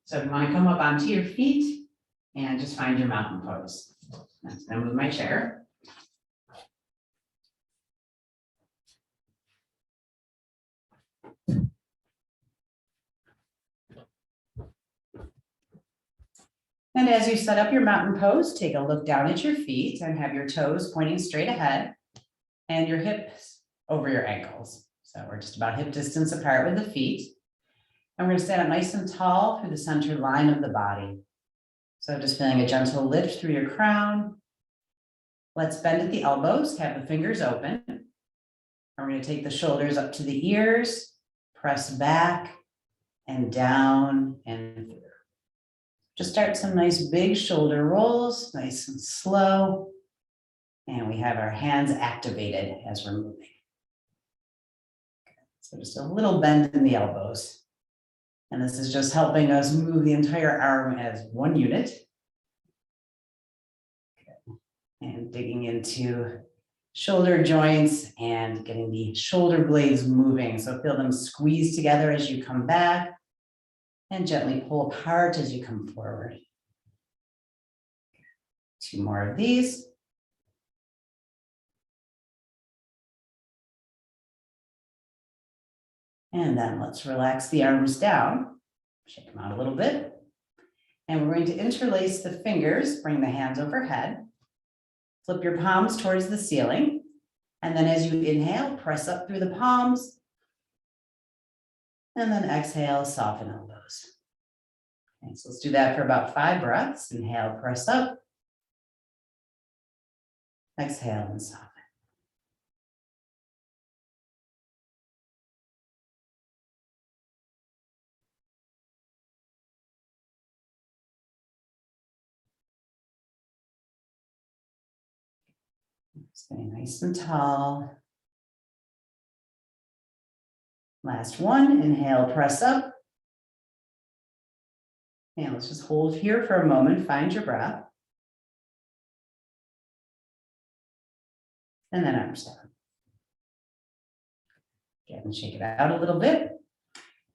So you want to come up onto your feet and just find your mountain pose. That's gonna move my chair. And as you set up your mountain pose, take a look down at your feet and have your toes pointing straight ahead and your hips over your ankles. So we're just about hip distance apart with the feet. And we're going to stand up nice and tall through the center line of the body. So just feeling a gentle lift through your crown. Let's bend at the elbows, have the fingers open. And we're going to take the shoulders up to the ears, press back and down and through. Just start some nice big shoulder rolls, nice and slow. And we have our hands activated as we're moving. So just a little bend in the elbows. And this is just helping us move the entire arm as one unit. And digging into shoulder joints and getting the shoulder blades moving. So feel them squeeze together as you come back and gently pull apart as you come forward. 2 more of these. And then let's relax the arms down, shake them out a little bit. And we're going to interlace the fingers, bring the hands overhead, flip your palms towards the ceiling. And then as you inhale, press up through the palms. And then exhale, soften elbows. Okay, so let's do that for about 5 breaths. Inhale, press up. Exhale and soften. Stay nice and tall. Last one, inhale, press up. And let's just hold here for a moment, find your breath. And then arms down. Again, shake it out a little bit.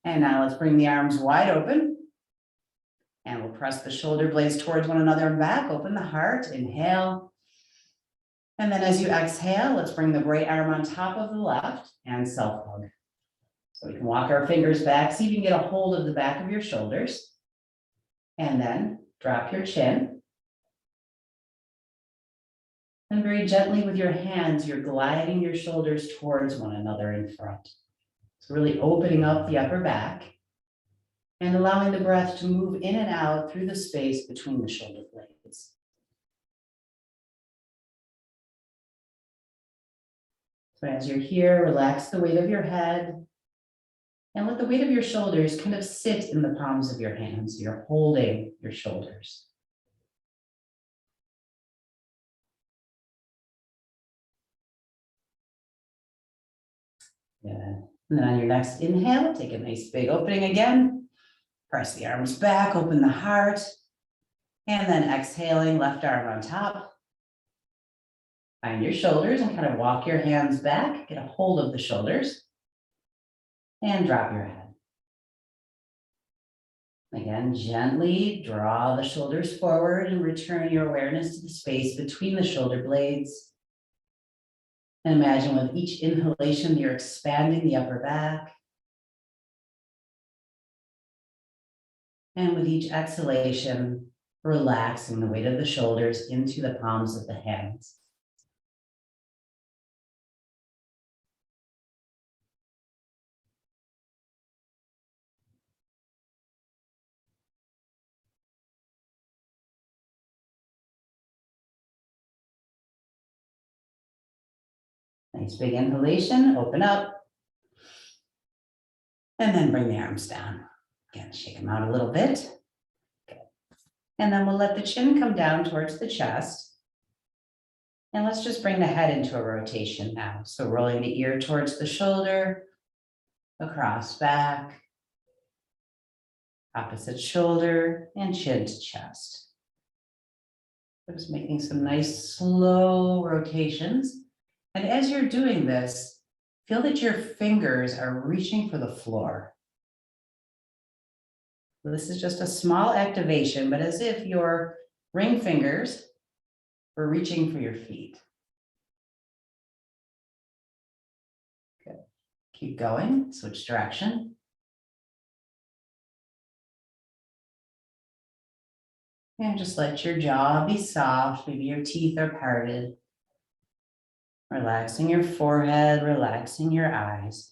And now let's bring the arms wide open. And we'll press the shoulder blades towards one another and back, open the heart, inhale. And then as you exhale, let's bring the right arm on top of the left and self-hug. So we can walk our fingers back, see if you can get a hold of the back of your shoulders. And then drop your chin. And very gently with your hands, you're gliding your shoulders towards one another in front. So really opening up the upper back and allowing the breath to move in and out through the space between the shoulder blades. So as you're here, relax the weight of your head and let the weight of your shoulders kind of sit in the palms of your hands. You're holding your shoulders. Yeah. And then on your next inhale, take a nice big opening again. Press the arms back, open the heart. And then exhaling, left arm on top. Find your shoulders and kind of walk your hands back, get a hold of the shoulders. And drop your head. Again, gently draw the shoulders forward and return your awareness to the space between the shoulder blades. And imagine with each inhalation, you're expanding the upper back. And with each exhalation, relaxing the weight of the shoulders into the palms of the hands. Nice big inhalation, open up. And then bring the arms down. Again, shake them out a little bit. Good. And then we'll let the chin come down towards the chest. And let's just bring the head into a rotation now. So rolling the ear towards the shoulder, across back, opposite shoulder, and chin to chest. Just making some nice slow rotations. And as you're doing this, feel that your fingers are reaching for the floor. This is just a small activation, but as if your ring fingers were reaching for your feet. Good. Keep going, switch direction. And just let your jaw be soft, maybe your teeth are parted. Relaxing your forehead, relaxing your eyes.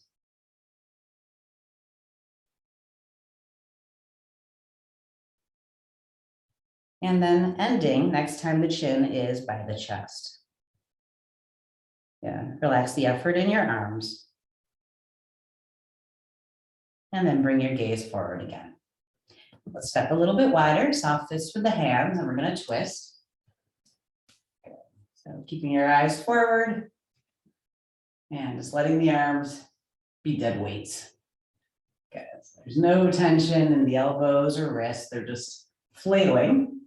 And then ending next time the chin is by the chest. Yeah, relax the effort in your arms. And then bring your gaze forward again. Let's step a little bit wider, soft fist with the hands, and we're going to twist. So keeping your eyes forward and just letting the arms be dead weights. Good. So there's no tension in the elbows or wrists, they're just flailing.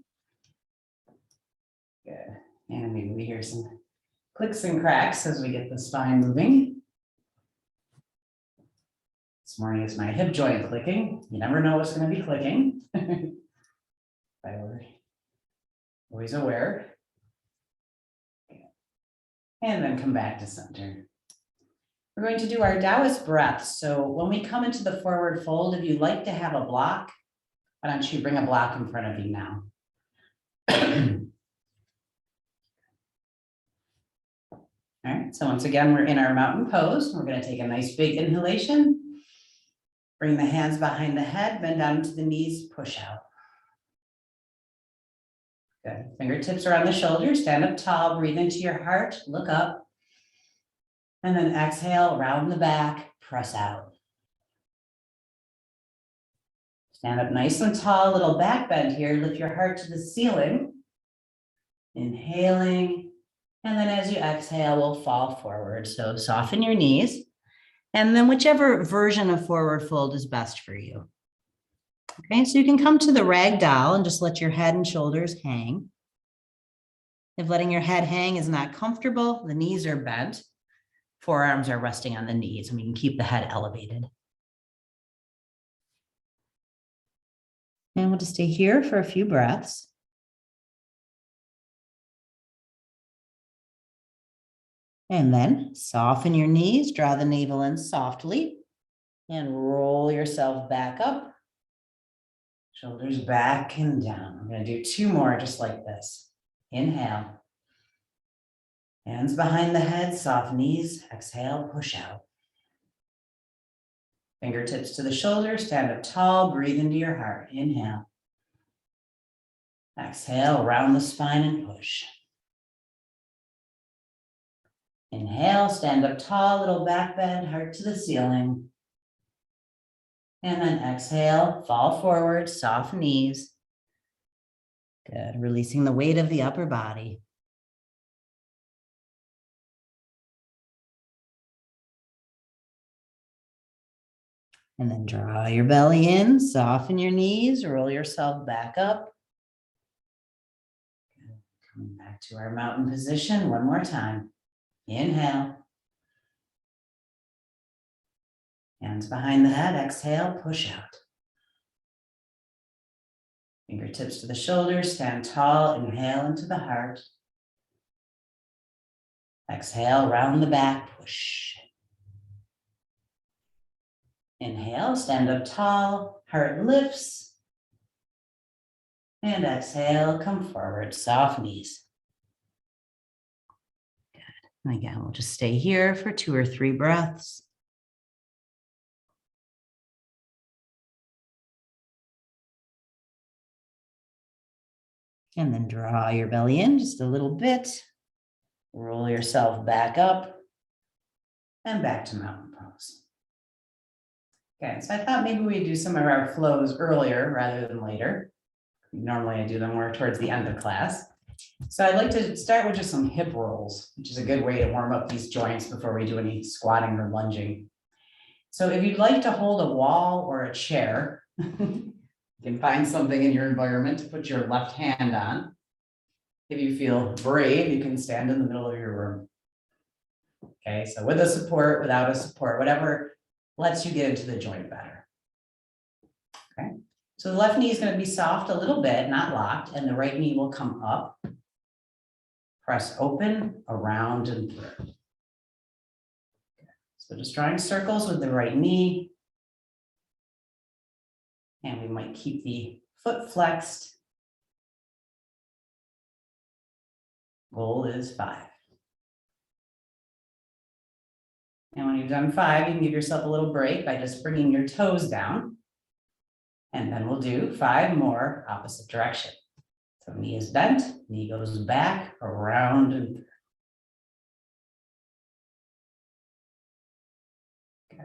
Good. And maybe we hear some clicks and cracks as we get the spine moving. This morning is my hip joint clicking. You never know what's going to be clicking. I were always aware. And then come back to center. We're going to do our Taoist breath. So when we come into the forward fold, if you'd like to have a block, why don't you bring a block in front of you now? All right, so once again, we're in our mountain pose. We're going to take a nice big inhalation. Bring the hands behind the head, bend down to the knees, push out. Good. Fingertips are on the shoulders, stand up tall, breathe into your heart, look up. And then exhale, round the back, press out. Stand up nice and tall, little back bend here, lift your heart to the ceiling. Inhaling, and then as you exhale, we'll fall forward. So soften your knees. And then whichever version of forward fold is best for you. Okay, so you can come to the rag doll and just let your head and shoulders hang. If letting your head hang is not comfortable, the knees are bent, forearms are resting on the knees, and we can keep the head elevated. And we'll just stay here for a few breaths. And then soften your knees, draw the navel in softly, and roll yourself back up. Shoulders back and down. I'm going to do 2 more just like this. Inhale. Hands behind the head, soft knees. Exhale, push out. Fingertips to the shoulders, stand up tall, breathe into your heart. Inhale. Exhale, round the spine and push. Inhale, stand up tall, little back bend, heart to the ceiling. And then exhale, fall forward, soft knees. Good, releasing the weight of the upper body. And then draw your belly in, soften your knees, roll yourself back up. Good. Coming back to our mountain position one more time. Inhale. Hands behind the head, exhale, push out. Fingertips to the shoulders, stand tall, inhale into the heart. Exhale, round the back, push. Inhale, stand up tall, heart lifts. And exhale, come forward, soft knees. Good. And again, we'll just stay here for 2 or 3 breaths. And then draw your belly in just a little bit. Roll yourself back up and back to mountain pose. Okay, so I thought maybe we'd do some of our flows earlier rather than later. Normally I do them more towards the end of class. So I'd like to start with just some hip rolls, which is a good way to warm up these joints before we do any squatting or lunging. So if you'd like to hold a wall or a chair, you can find something in your environment to put your left hand on. If you feel brave, you can stand in the middle of your room. Okay, so with a support, without a support, whatever lets you get into the joint better. Okay, So the left knee is going to be soft a little bit, not locked, and the right knee will come up. Press open, around, and through. So just drawing circles with the right knee. And we might keep the foot flexed. Goal is 5. And when you've done 5, you can give yourself a little break by just bringing your toes down. And then we'll do 5 more opposite direction. So knee is bent, knee goes back, around, and through. Good.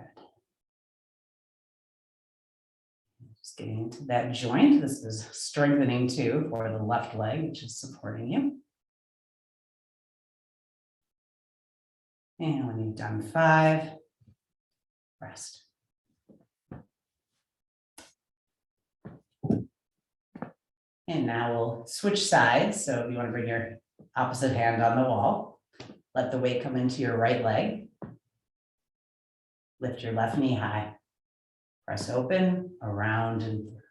Just getting into that joint. This is strengthening too for the left leg, which is supporting you. And when you've done 5, rest. And now we'll switch sides. So if you want to bring your opposite hand on the wall, let the weight come into your right leg. Lift your left knee high. Press open, around, and through.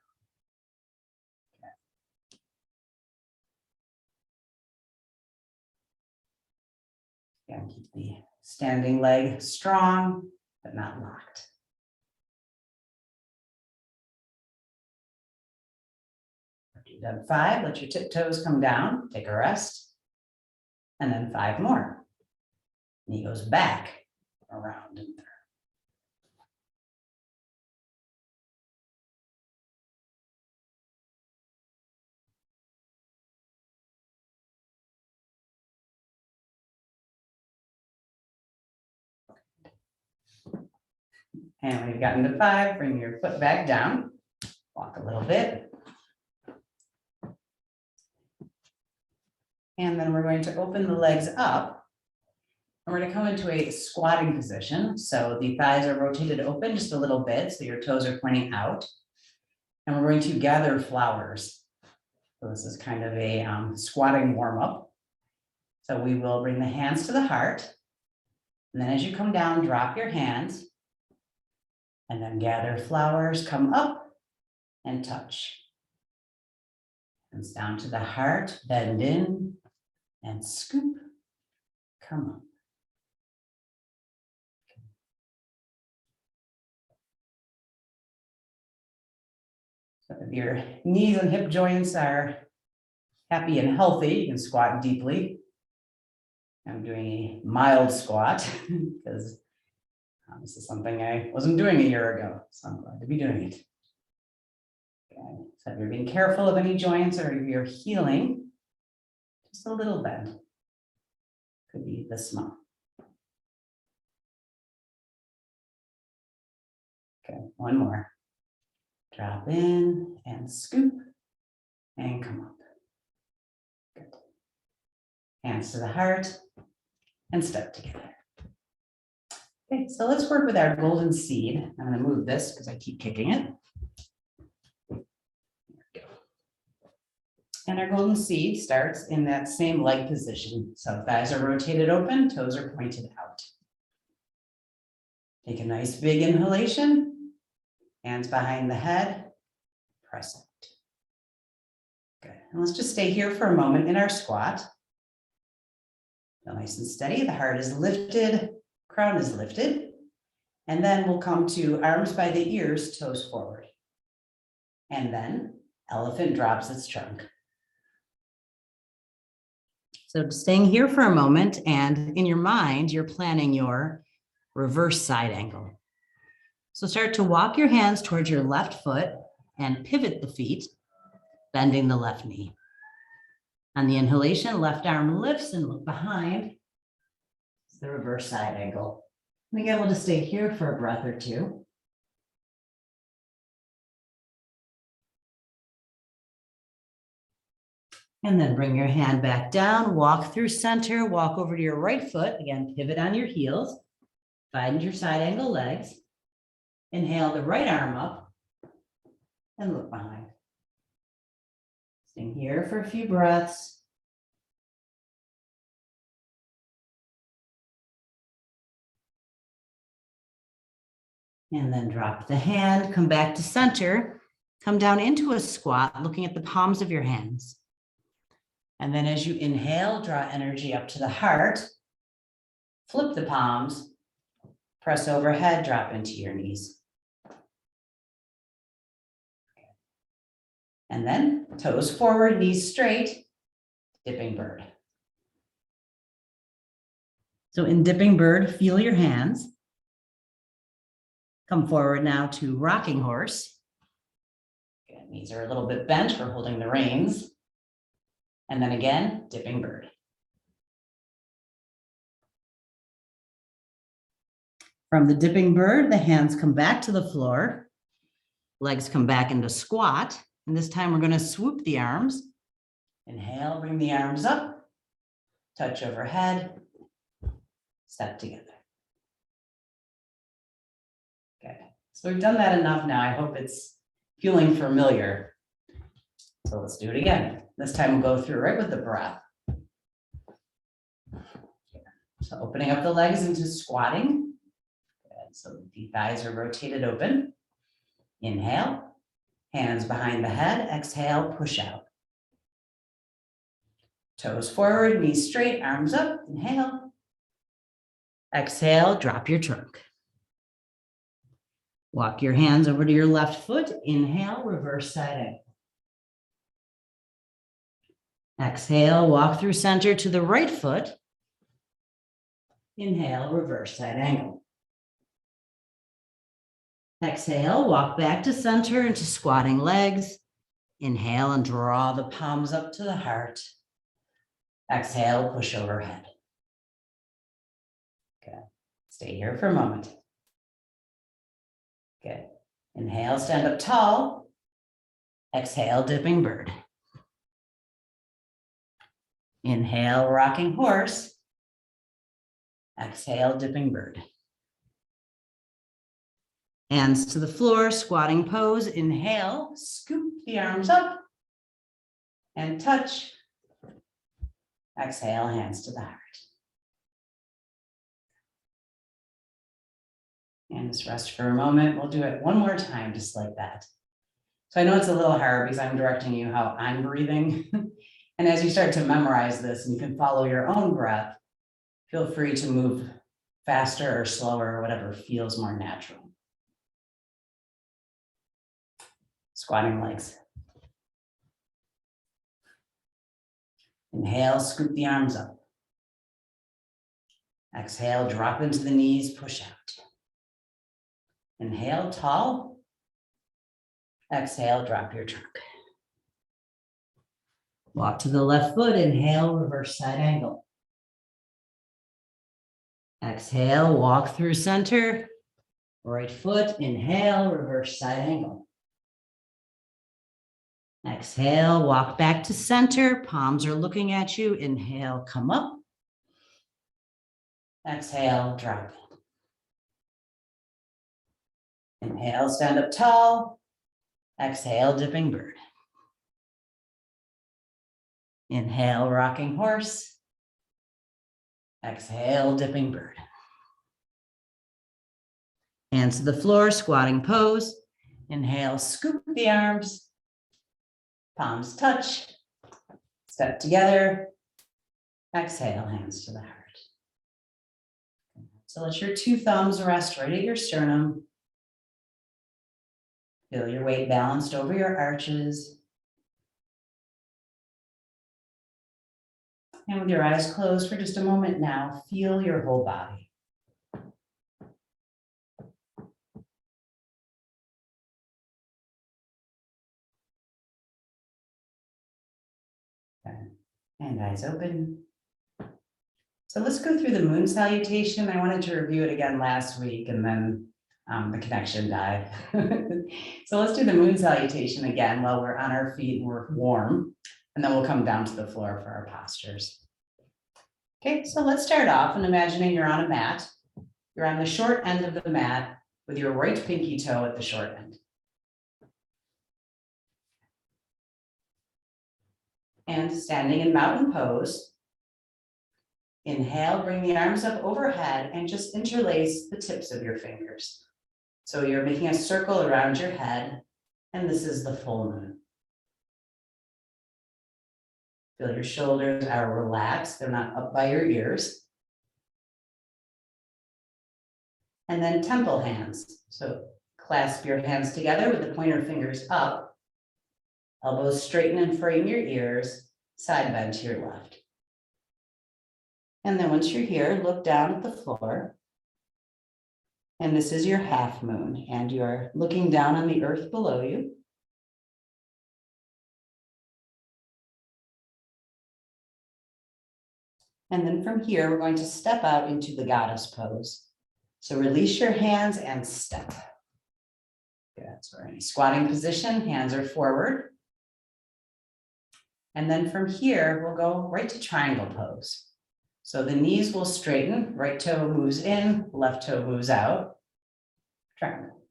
Okay. Again, keep the standing leg strong, but not locked. After you've done 5, let your tiptoes come down, take a rest, and then 5 more. Knee goes back, around, and through. And when you've gotten to 5, bring your foot back down, walk a little bit. And then we're going to open the legs up. And we're going to come into a squatting position. So the thighs are rotated open just a little bit, so your toes are pointing out. And we're going to gather flowers. So this is kind of a squatting warm-up. So we will bring the hands to the heart. And then as you come down, drop your hands. And then gather flowers, come up and touch. Hands down to the heart, bend in and scoop, come up. So if your knees and hip joints are happy and healthy, you can squat deeply. I'm doing a mild squat because this is something I wasn't doing a year ago, so I'm glad to be doing it. Okay. So if you're being careful of any joints or if you're healing, just a little bend. Could be this small. Okay, one more. Drop in and scoop and come up. Good. Hands to the heart and step together. Okay, so let's work with our golden seed. I'm going to move this because I keep kicking it. There we go. And our golden seed starts in that same leg position. So thighs are rotated open, toes are pointed out. Take a nice big inhalation, hands behind the head, press out. Good. And let's just stay here for a moment in our squat. Feel nice and steady. The heart is lifted. Crown is lifted, and then we'll come to arms by the ears, toes forward. And then elephant drops its trunk. So staying here for a moment, and in your mind, you're planning your reverse side angle. So start to walk your hands towards your left foot and pivot the feet, bending the left knee. On the inhalation, left arm lifts and look behind. The reverse side angle. And again, we'll just stay here for a breath or two. And then bring your hand back down, walk through center, walk over to your right foot. Again, pivot on your heels, find your side angle legs. Inhale the right arm up and look behind. Staying here for a few breaths. And then drop the hand, come back to center, come down into a squat, looking at the palms of your hands. And then as you inhale, draw energy up to the heart, flip the palms, press overhead, drop into your knees. And then toes forward, knees straight, dipping bird. So in dipping bird, feel your hands. Come forward now to rocking horse. Good. Knees are a little bit bent for holding the reins. And then again, dipping bird. From the dipping bird, the hands come back to the floor. Legs come back into squat. And this time we're going to swoop the arms. Inhale, bring the arms up. Touch overhead. Step together. Good. So we've done that enough now. I hope it's feeling familiar. So let's do it again. This time we'll go through right with the breath. So opening up the legs into squatting. Good. So the thighs are rotated open. Inhale. Hands behind the head. Exhale, push out. Toes forward, knees straight, arms up. Inhale. Exhale, drop your trunk. Walk your hands over to your left foot. Inhale, reverse side angle. Exhale, walk through center to the right foot. Inhale, reverse side angle. Exhale, walk back to center into squatting legs. Inhale and draw the palms up to the heart. Exhale, push overhead. Good. Stay here for a moment. Good. Inhale, stand up tall. Exhale, dipping bird. Inhale, rocking horse. Exhale, dipping bird. Hands to the floor, squatting pose. Inhale, scoop the arms up and touch. Exhale, hands to the heart. And just rest for a moment. We'll do it one more time, just like that. So I know it's a little hard because I'm directing you how I'm breathing. And as you start to memorize this and you can follow your own breath, feel free to move faster or slower, or whatever feels more natural. Squatting legs. Inhale, scoop the arms up. Exhale, drop into the knees, push out. Inhale, tall. Exhale, drop your trunk. Walk to the left foot, inhale, reverse side angle. Exhale, walk through center. Right foot, inhale, reverse side angle. Exhale, walk back to center. Palms are looking at you. Inhale, come up. Exhale, drop it. Inhale, stand up tall. Exhale, dipping bird. Inhale, rocking horse. Exhale, dipping bird. Hands to the floor, squatting pose. Inhale, scoop the arms. Palms touch. Step together. Exhale, hands to the heart. So let your two thumbs rest right at your sternum. Feel your weight balanced over your arches. And with your eyes closed for just a moment now, feel your whole body. Okay. And eyes open. So let's go through the moon salutation. I wanted to review it again last week and then the connection died. So let's do the moon salutation again while we're on our feet and we're warm. And then we'll come down to the floor for our postures. Okay, so let's start off and imagining you're on a mat. You're on the short end of the mat with your right pinky toe at the short end. And standing in mountain pose. Inhale, bring the arms up overhead and just interlace the tips of your fingers. So you're making a circle around your head. And this is the full moon. Feel your shoulders are relaxed. They're not up by your ears. And then temple hands. So clasp your hands together with the pointer fingers up. Elbows straighten and frame your ears. Side bend to your left. And then once you're here, look down at the floor. And this is your half moon. And you're looking down on the earth below you. And then from here, we're going to step out into the goddess pose. So release your hands and step. Good. So we're in a squatting position, hands are forward. And then from here, we'll go right to triangle pose. So the knees will straighten, right toe moves in, left toe moves out. Triangle.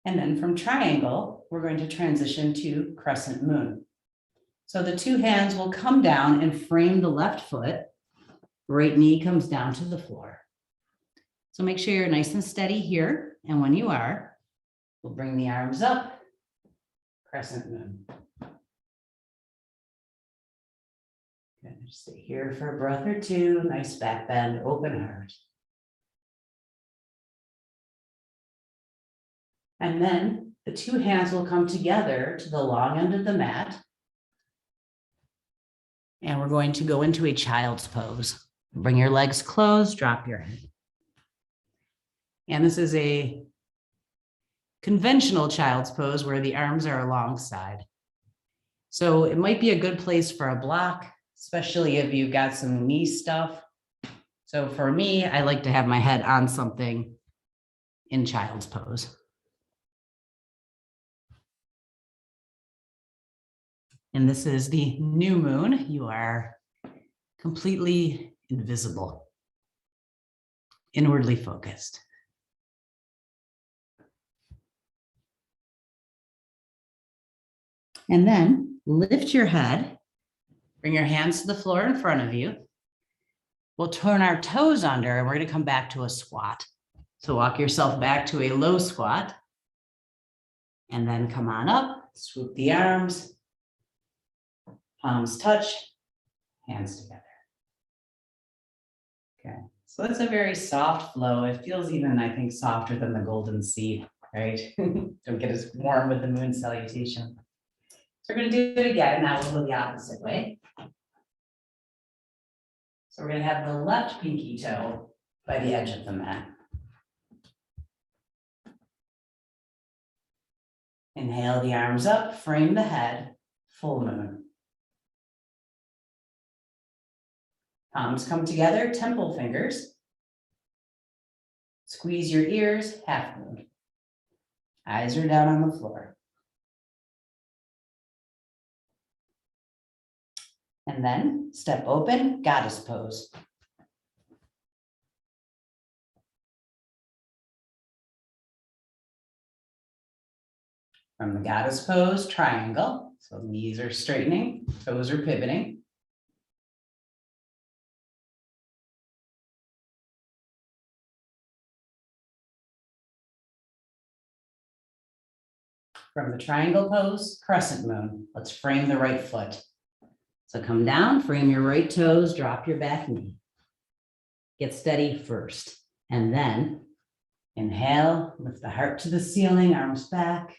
And then from triangle, we're going to transition to crescent moon. So the two hands will come down and frame the left foot. Right knee comes down to the floor. So make sure you're nice and steady here. And when you are, we'll bring the arms up, crescent moon. Good. Stay here for a breath or two. Nice back bend, open heart. And then the two hands will come together to the long end of the mat. And we're going to go into a child's pose. Bring your legs closed, drop your head. And this is a conventional child's pose where the arms are alongside. So it might be a good place for a block, especially if you've got some knee stuff. So for me, I like to have my head on something in child's pose. And this is the new moon. You are completely invisible, inwardly focused. And then lift your head, bring your hands to the floor in front of you. We'll turn our toes under and we're going to come back to a squat. So walk yourself back to a low squat and then come on up, swoop the arms, palms touch, hands together. Okay, so that's a very soft flow. It feels even, I think, softer than the golden seed, right? Don't get as warm with the moon salutation. So we're going to do it again. Now we'll go the opposite way. So we're going to have the left pinky toe by the edge of the mat. Inhale the arms up, frame the head, full moon. Palms come together, temple fingers. Squeeze your ears, half moon. Eyes are down on the floor. And then step open, goddess pose. From the goddess pose, triangle. So knees are straightening, toes are pivoting. From the triangle pose, crescent moon. Let's frame the right foot. So come down, frame your right toes, drop your back knee. Get steady first. And then inhale, lift the heart to the ceiling, arms back.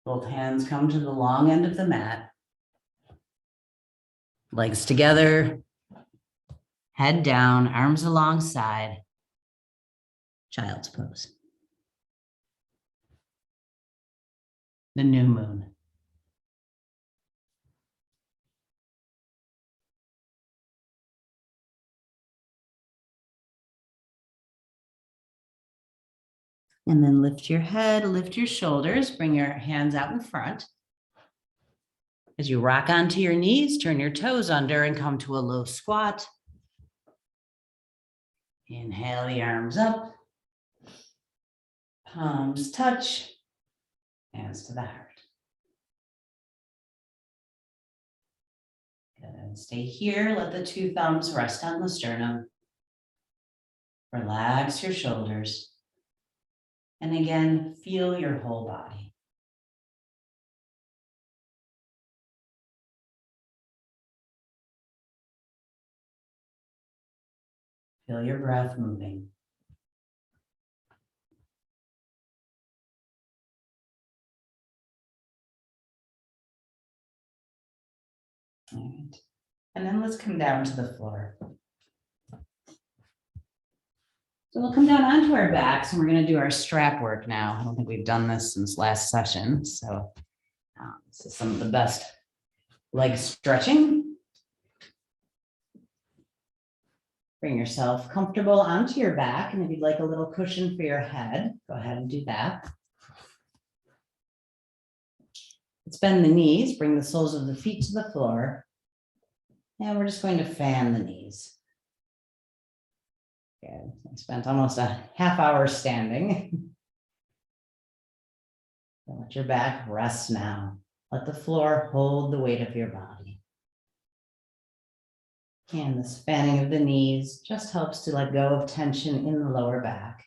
Both hands come to the long end of the mat. Legs together, head down, arms alongside. Child's pose. The new moon. And then lift your head, lift your shoulders, bring your hands out in front. As you rock onto your knees, turn your toes under and come to a low squat. Inhale the arms up. Palms touch, hands to the heart. And stay here. Let the two thumbs rest on the sternum. Relax your shoulders. And again, feel your whole body. Feel your breath moving. All right. And then let's come down to the floor. So we'll come down onto our backs and we're going to do our strap work now. I don't think we've done this since last session. So this is some of the best leg stretching. Bring yourself comfortable onto your back. And if you'd like a little cushion for your head, go ahead and do that. Let's bend the knees, bring the soles of the feet to the floor. And we're just going to fan the knees. Good. I spent almost a half hour standing. Let your back rest now. Let the floor hold the weight of your body. And this fanning of the knees just helps to let go of tension in the lower back.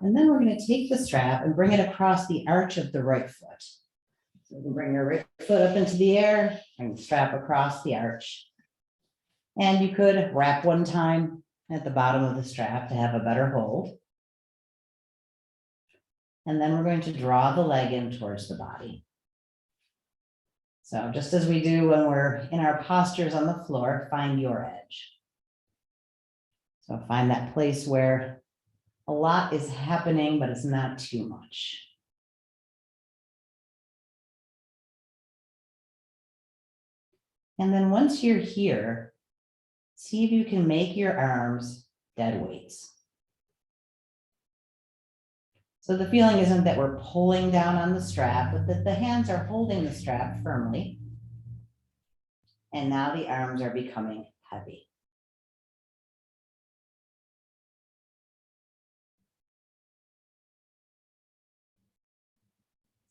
And then we're going to take the strap and bring it across the arch of the right foot. So you can bring your right foot up into the air, bring the strap across the arch. And you could wrap one time at the bottom of the strap to have a better hold. And then we're going to draw the leg in towards the body. So just as we do when we're in our postures on the floor, find your edge. So find that place where a lot is happening, but it's not too much. And then once you're here, see if you can make your arms dead weights. So the feeling isn't that we're pulling down on the strap, but that the hands are holding the strap firmly. And now the arms are becoming heavy.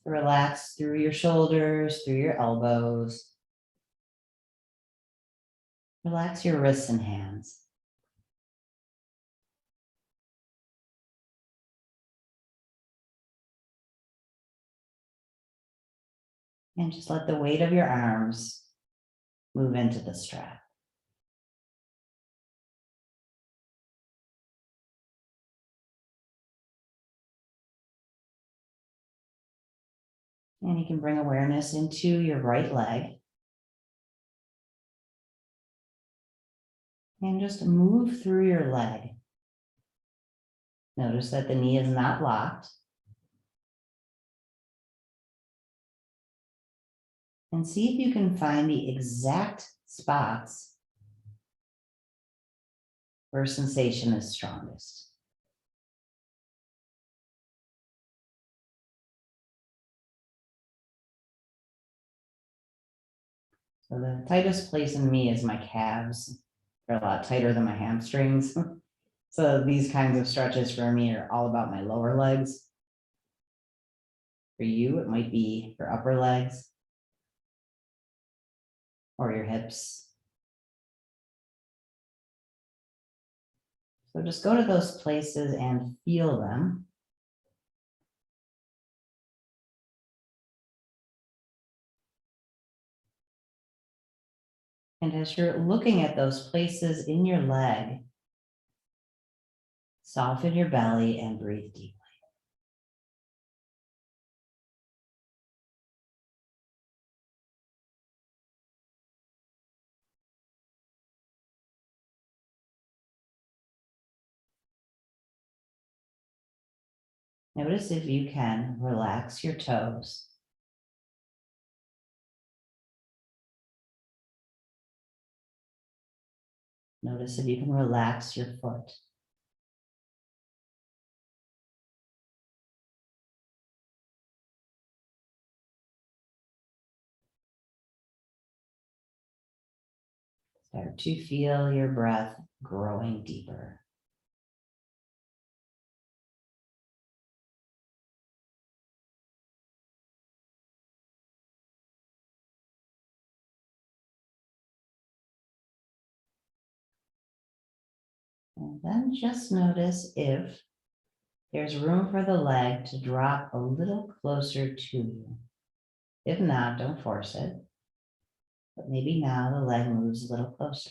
Relax through your shoulders, through your elbows. Relax your wrists and hands. And just let the weight of your arms move into the strap. And you can bring awareness into your right leg. And just move through your leg. Notice that the knee is not locked. And see if you can find the exact spots where sensation is strongest. So the tightest place in me is my calves. They're a lot tighter than my hamstrings. So these kinds of stretches for me are all about my lower legs. For you, it might be your upper legs or your hips. So just go to those places and feel them. And as you're looking at those places in your leg, soften your belly and breathe deeply. Notice if you can relax your toes. Notice if you can relax your foot. Start to feel your breath growing deeper. And then just notice if there's room for the leg to drop a little closer to you. If not, don't force it. But maybe now the leg moves a little closer.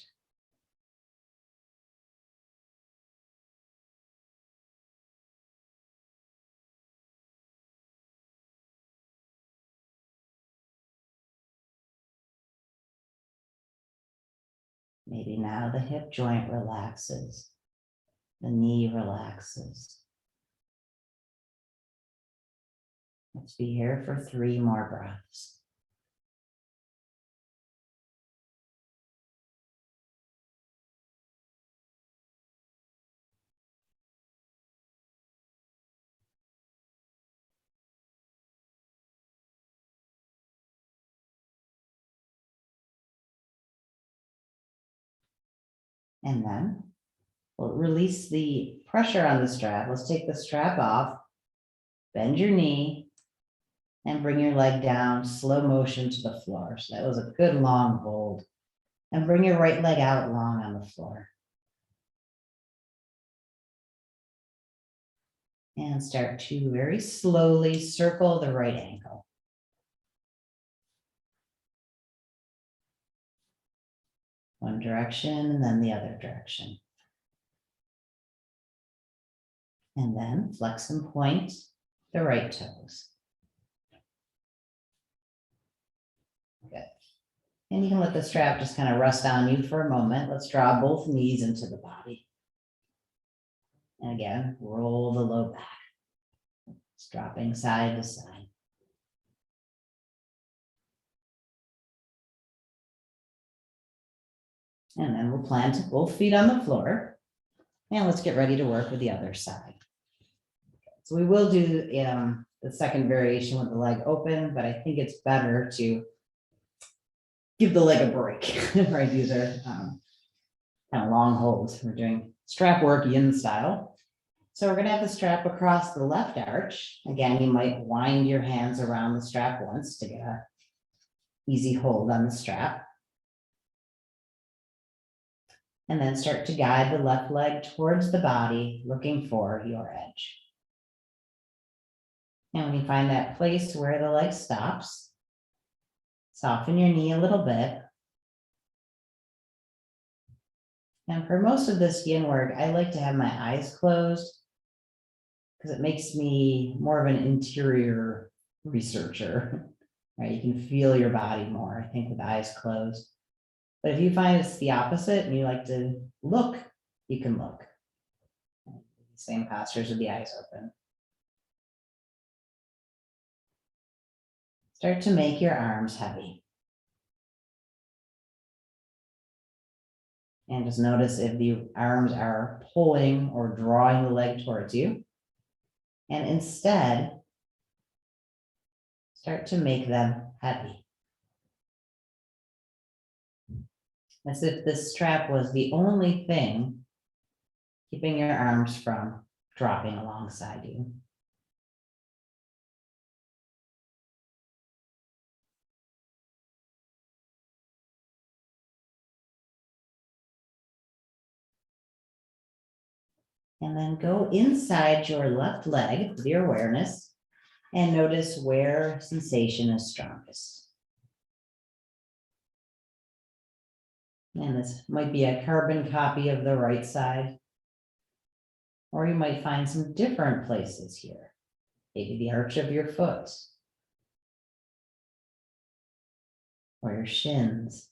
Maybe now the hip joint relaxes, the knee relaxes. Let's be here for 3 more breaths. And then we'll release the pressure on the strap. Let's take the strap off, bend your knee, and bring your leg down, slow motion to the floor. So that was a good long hold. And bring your right leg out long on the floor. And start to very slowly circle the right ankle. One direction and then the other direction. And then flex and point the right toes. Good. And you can let the strap just kind of rest on you for a moment. Let's draw both knees into the body. And again, roll the low back. It's dropping side to side. And then we'll plant both feet on the floor. And let's get ready to work with the other side. So we will do the second variation with the leg open, but I think it's better to give the leg a break, right? These are kind of long holds. We're doing strap work yin style. So we're gonna have the strap across the left arch. Again, you might wind your hands around the strap once to get a easy hold on the strap. And then start to guide the left leg towards the body, looking for your edge. And when you find that place where the leg stops, soften your knee a little bit. And for most of this yin work, I like to have my eyes closed because it makes me more of an interior researcher, right? You can feel your body more, I think, with eyes closed. But if you find it's the opposite and you like to look, you can look. Same postures with the eyes open. Start to make your arms heavy. And just notice if the arms are pulling or drawing the leg towards you. And instead, start to make them heavy. As if this strap was the only thing keeping your arms from dropping alongside you. And then go inside your left leg with your awareness and notice where sensation is strongest. And this might be a carbon copy of the right side, or you might find some different places here. Maybe the arch of your foot, or your shins.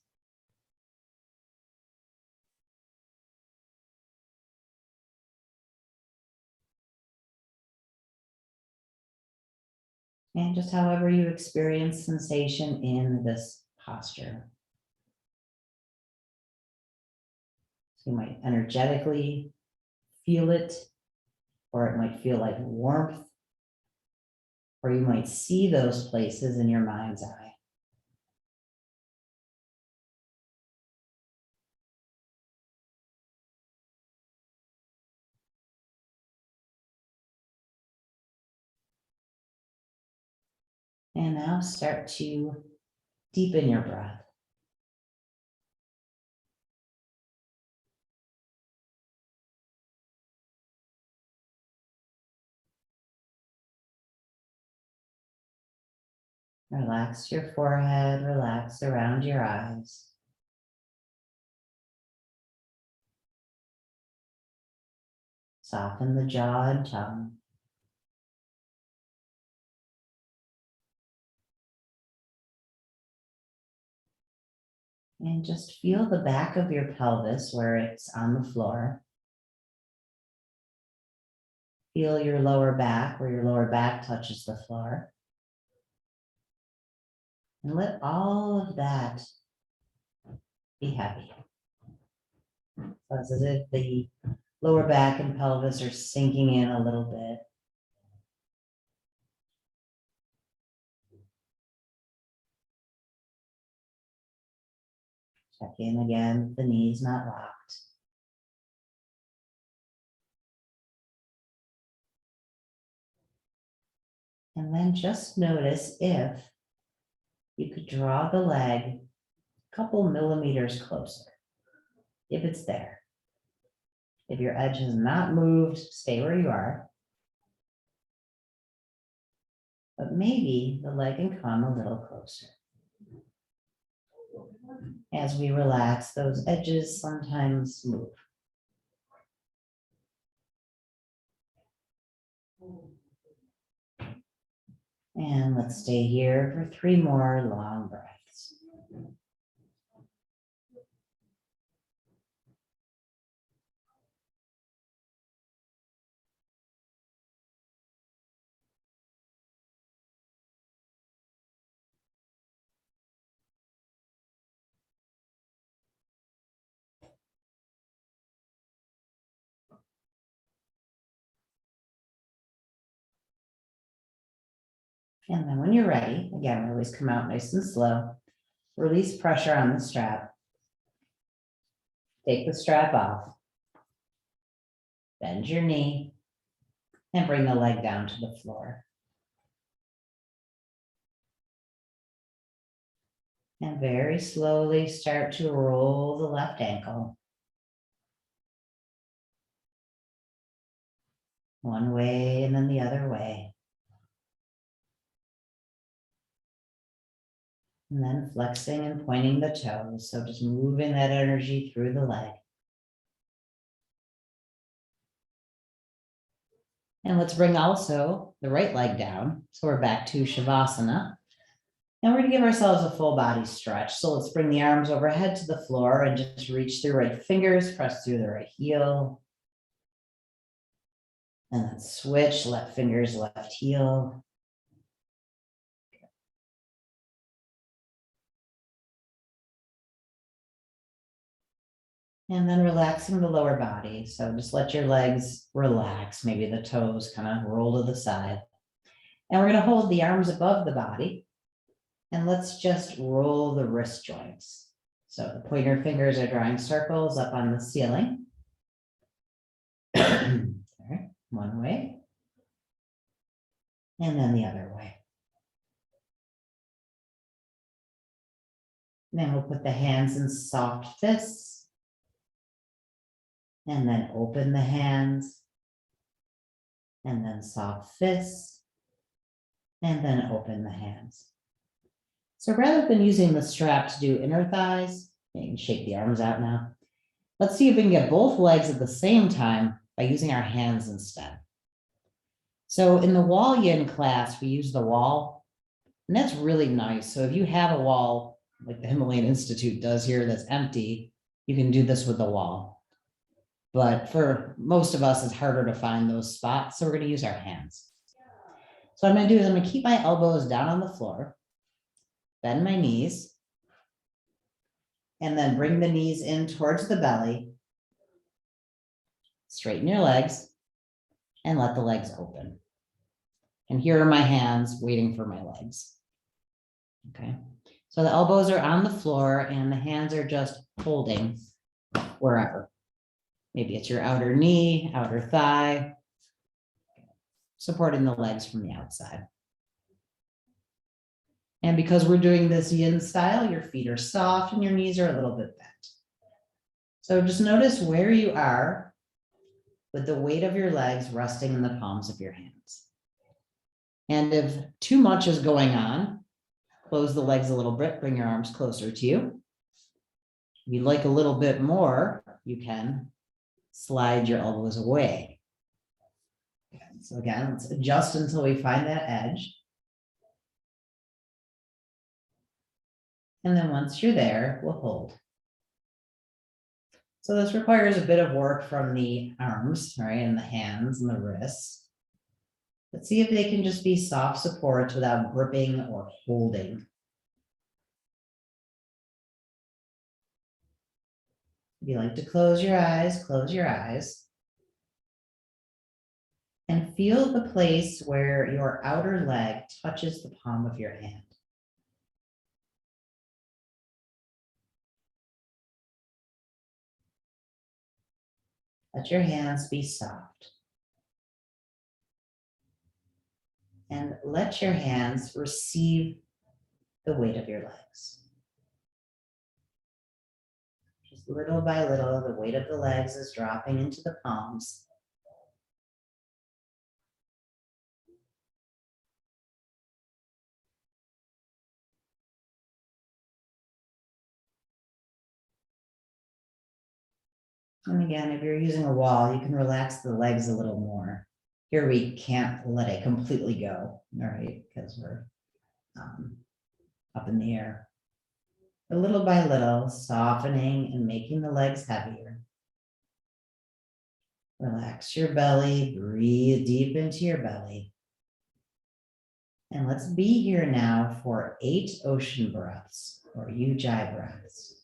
And just however you experience sensation in this posture. So you might energetically feel it, or it might feel like warmth, or you might see those places in your mind's eye. And now start to deepen your breath. Relax your forehead, relax around your eyes. Soften the jaw and tongue. And just feel the back of your pelvis where it's on the floor. Feel your lower back where your lower back touches the floor. And let all of that be heavy. So it's as if the lower back and pelvis are sinking in a little bit. Check in again, the knees not locked. And then just notice if you could draw the leg a couple millimeters closer, if it's there. If your edge has not moved, stay where you are. But maybe the leg can come a little closer. As we relax, those edges sometimes move. And let's stay here for 3 more long breaths. And then when you're ready, again, always come out nice and slow. Release pressure on the strap. Take the strap off. Bend your knee and bring the leg down to the floor. And very slowly start to roll the left ankle. One way and then the other way. And then flexing and pointing the toes. So just moving that energy through the leg. And let's bring also the right leg down. So we're back to Shavasana. And we're gonna give ourselves a full body stretch. So let's bring the arms overhead to the floor and just reach through right fingers, press through the right heel. And then switch, left fingers, left heel. And then relaxing the lower body. So just let your legs relax. Maybe the toes kind of roll to the side. And we're gonna hold the arms above the body. And let's just roll the wrist joints. So the pointer fingers are drawing circles up on the ceiling. Sorry, one way. And then the other way. Then we'll put the hands in soft fists. And then open the hands. And then soft fists. And then open the hands. So rather than using the strap to do inner thighs, you can shake the arms out now. Let's see if we can get both legs at the same time by using our hands instead. So in the wall yin class, we use the wall, and that's really nice. So if you have a wall like the Himalayan Institute does here that's empty, you can do this with the wall. But for most of us, it's harder to find those spots. So we're going to use our hands. So what I'm going to do is I'm going to keep my elbows down on the floor, bend my knees, and then bring the knees in towards the belly. Straighten your legs and let the legs open. And here are my hands waiting for my legs. Okay. So the elbows are on the floor and the hands are just holding wherever. Maybe it's your outer knee, outer thigh, supporting the legs from the outside. And because we're doing this yin style, your feet are soft and your knees are a little bit bent. So just notice where you are with the weight of your legs resting in the palms of your hands. And if too much is going on, Close the legs a little bit, bring your arms closer to you. If you'd like a little bit more, you can slide your elbows away. So again, let's adjust until we find that edge. And then once you're there, we'll hold. So this requires a bit of work from the arms, right, and the hands and the wrists. Let's see if they can just be soft supports without gripping or holding. If you like to close your eyes, close your eyes. And feel the place where your outer leg touches the palm of your hand. Let your hands be soft. And let your hands receive the weight of your legs. Just little by little, the weight of the legs is dropping into the palms. And again, if you're using a wall, you can relax the legs a little more. Here we can't let it completely go, all right, because we're up in the air. But little by little, softening and making the legs heavier. Relax your belly, breathe deep into your belly. And let's be here now for 8 ocean breaths or Ujjayi breaths.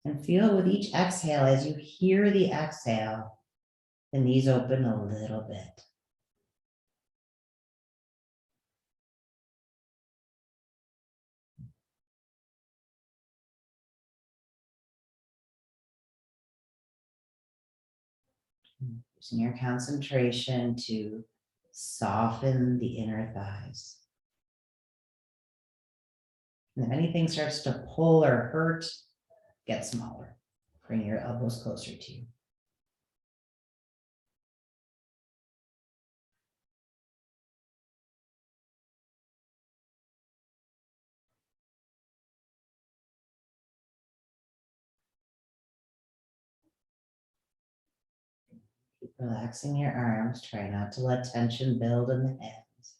And feel with each exhale, as you hear the exhale, the knees open a little bit. Using your concentration to soften the inner thighs. And if anything starts to pull or hurt, get smaller. Bring your elbows closer to you. Keep relaxing your arms. Try not to let tension build in the hands.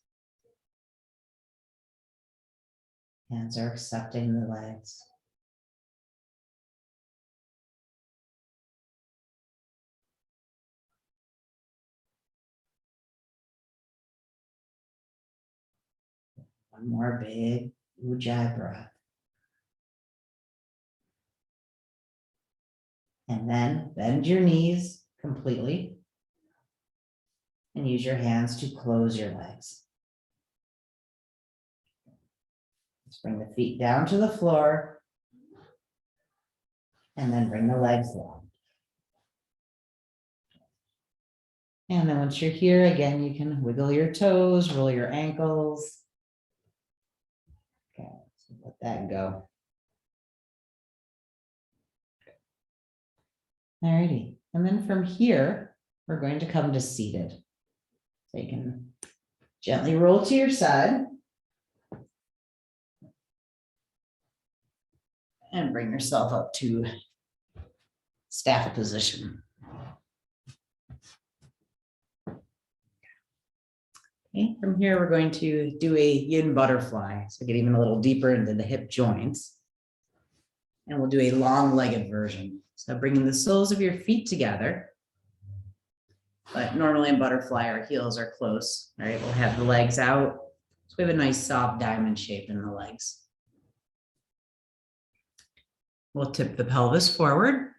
Hands are accepting the legs. One more big Ujjayi breath. And then bend your knees completely and use your hands to close your legs. Let's bring the feet down to the floor and then bring the legs long. And then once you're here, again, you can wiggle your toes, roll your ankles. Okay, so let that go. Alrighty, and then from here, we're going to come to seated. So you can gently roll to your side. And bring yourself up to staff position. Okay, from here, we're going to do a yin butterfly. So get even a little deeper into the hip joints. And we'll do a long-legged version. So bringing the soles of your feet together. But normally in butterfly, our heels are close, right? We'll have the legs out. So we have a nice soft diamond shape in the legs. We'll tip the pelvis forward.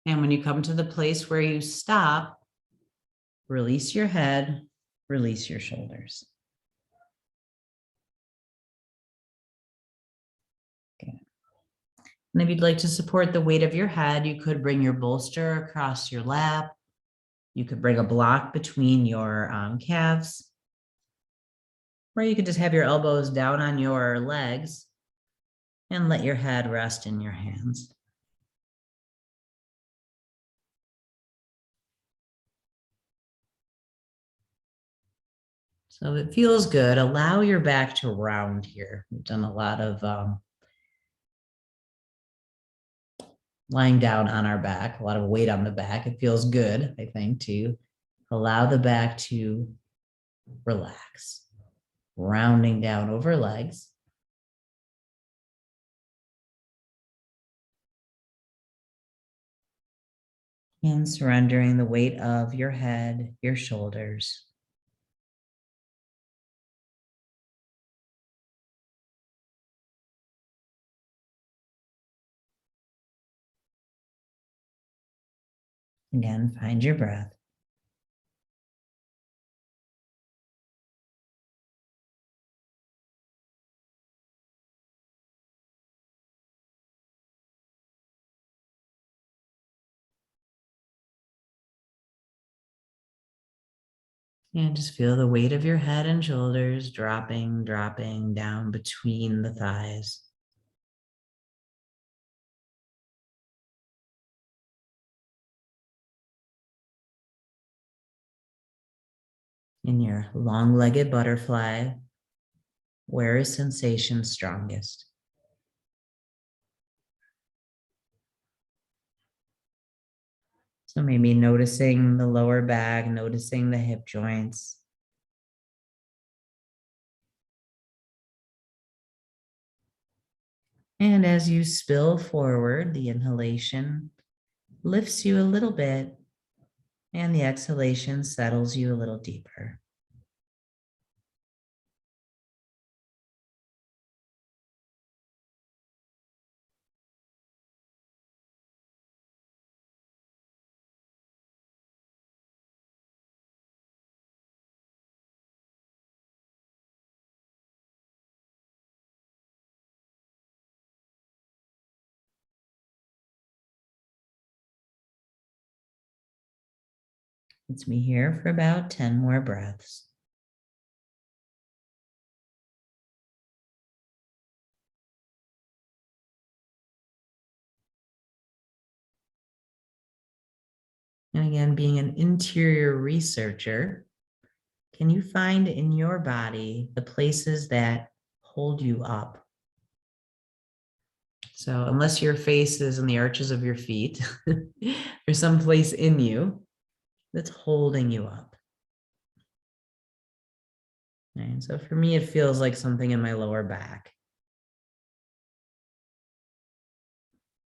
And when you come to the place where you stop, release your head, release your shoulders. Okay. And if you'd like to support the weight of your head, you could bring your bolster across your lap. You could bring a block between your calves. Or you could just have your elbows down on your legs and let your head rest in your hands. So if it feels good, allow your back to round here. We've done a lot of lying down on our back, a lot of weight on the back. It feels good, I think, to allow the back to relax, rounding down over legs. And surrendering the weight of your head, your shoulders. Again, find your breath. And just feel the weight of your head and shoulders dropping down between the thighs. In your long-legged butterfly, where is sensation strongest? So maybe noticing the lower back, noticing the hip joints. And as you spill forward, the inhalation lifts you a little bit, and the exhalation settles you a little deeper. Let's be here for about 10 more breaths. And again, being an interior researcher, can you find in your body the places that hold you up? So unless your face is in the arches of your feet, there's some place in you that's holding you up. And so for me, it feels like something in my lower back.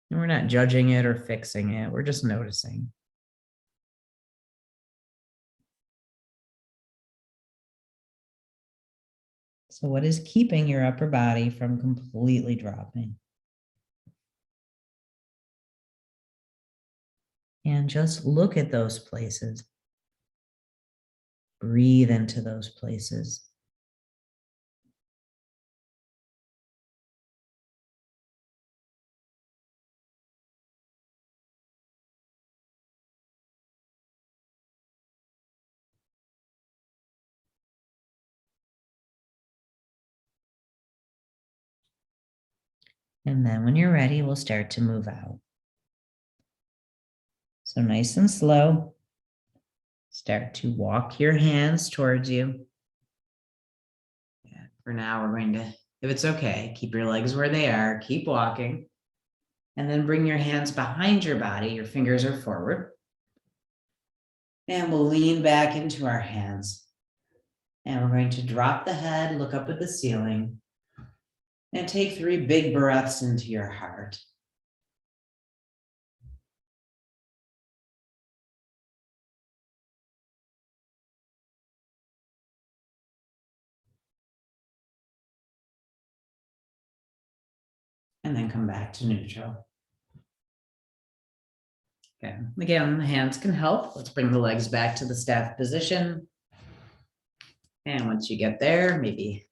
And we're not judging it or fixing it. We're just noticing. So what is keeping your upper body from completely dropping? And just look at those places. Breathe into those places. And then when you're ready, we'll start to move out. So nice and slow, start to walk your hands towards you. Yeah, for now, we're going to, if it's okay, keep your legs where they are, keep walking, and then bring your hands behind your body. Your fingers are forward. And we'll lean back into our hands. And we're going to drop the head, look up at the ceiling, and take 3 big breaths into your heart. And then come back to neutral. Okay. Again, the hands can help. Let's bring the legs back to the staff position. And once you get there, maybe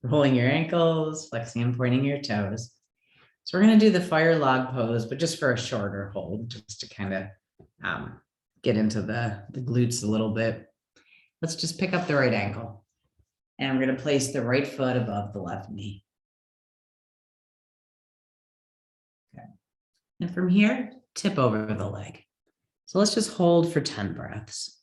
rolling your ankles, flexing and pointing your toes. So we're going to do the fire log pose, but just for a shorter hold, just to kind of get into the glutes a little bit. Let's just pick up the right ankle. And we're going to place the right foot above the left knee. Okay. And from here, tip over the leg. So let's just hold for 10 breaths.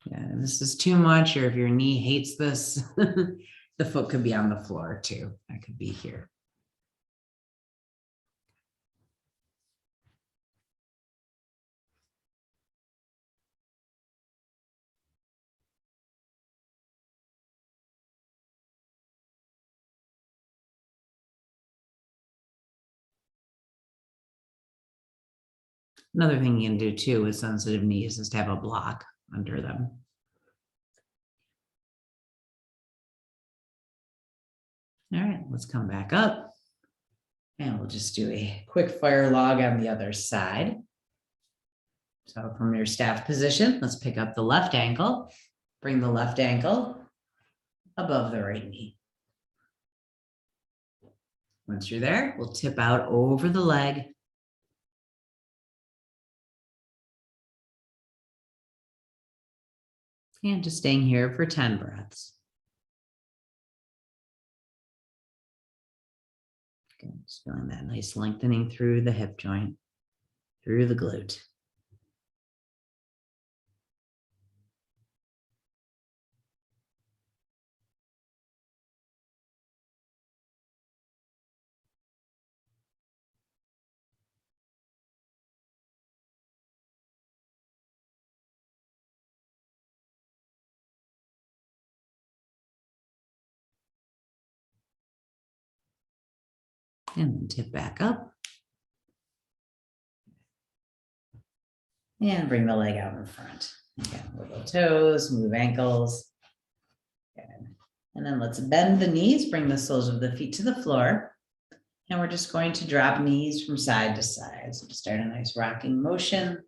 Yeah, if this is too much, or if your knee hates this, the foot could be on the floor too. That could be here. Another thing you can do too with sensitive knees is to have a block under them. All right, let's come back up. And we'll just do a quick fire log on the other side. So from your staff position, let's pick up the left ankle, bring the left ankle above the right knee. Once you're there, we'll tip out over the leg. And just staying here for 10 breaths. Okay, just feeling that nice lengthening through the hip joint, through the glute. And then tip back up. And bring the leg out in front. Again, wiggle toes, move ankles. Good. And then let's bend the knees, bring the soles of the feet to the floor. And we're just going to drop knees from side to side. So start a nice rocking motion.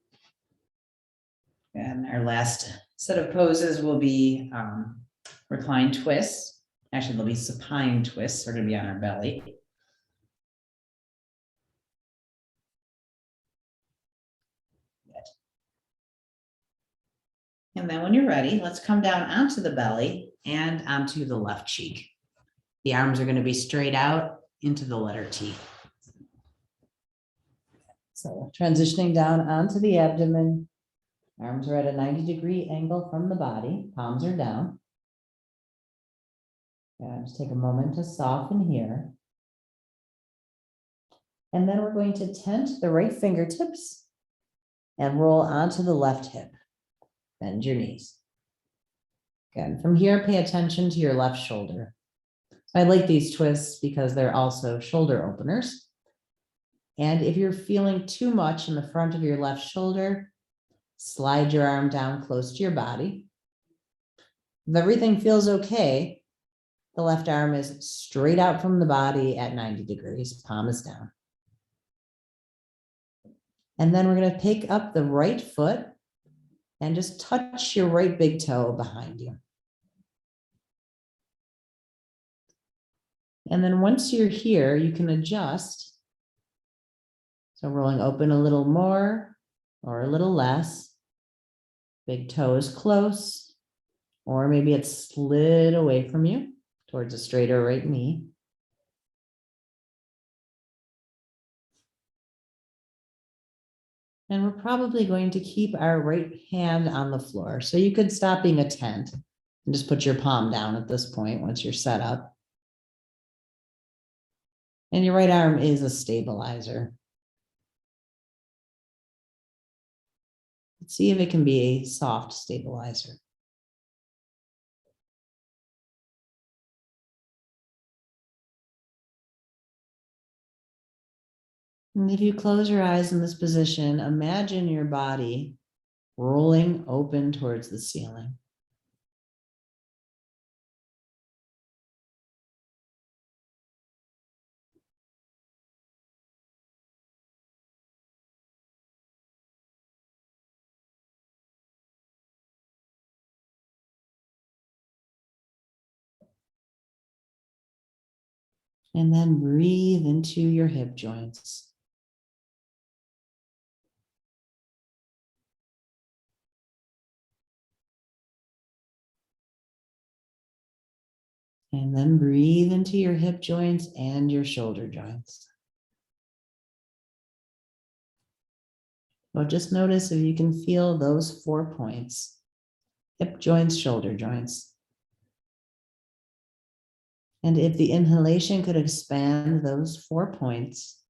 And our last set of poses will be recline twists. Actually, they'll be supine twists. We're going to be on our belly. And then when you're ready, let's come down onto the belly and onto the left cheek. The arms are going to be straight out into the letter T. So transitioning down onto the abdomen, arms are at a 90-degree angle from the body, palms are down. And just take a moment to soften here. And then we're going to tent the right fingertips and roll onto the left hip. Bend your knees. Again, from here, pay attention to your left shoulder. I like these twists because they're also shoulder openers. And if you're feeling too much in the front of your left shoulder, slide your arm down close to your body. If everything feels okay, the left arm is straight out from the body at 90 degrees, palm is down. And then we're going to pick up the right foot and just touch your right big toe behind you. And then once you're here, you can adjust. So rolling open a little more or a little less. Big toe is close, or maybe it's slid away from you towards a straighter right knee. And we're probably going to keep our right hand on the floor. So you could stop being a tent and just put your palm down at this point once you're set up. And your right arm is a stabilizer. Let's see if it can be a soft stabilizer. And if you close your eyes in this position, imagine your body rolling open towards the ceiling. And then breathe into your hip joints. And then breathe into your hip joints and your shoulder joints. Well, just notice if you can feel those 4 points. hip joints, shoulder joints. And if the inhalation could expand those 4 points,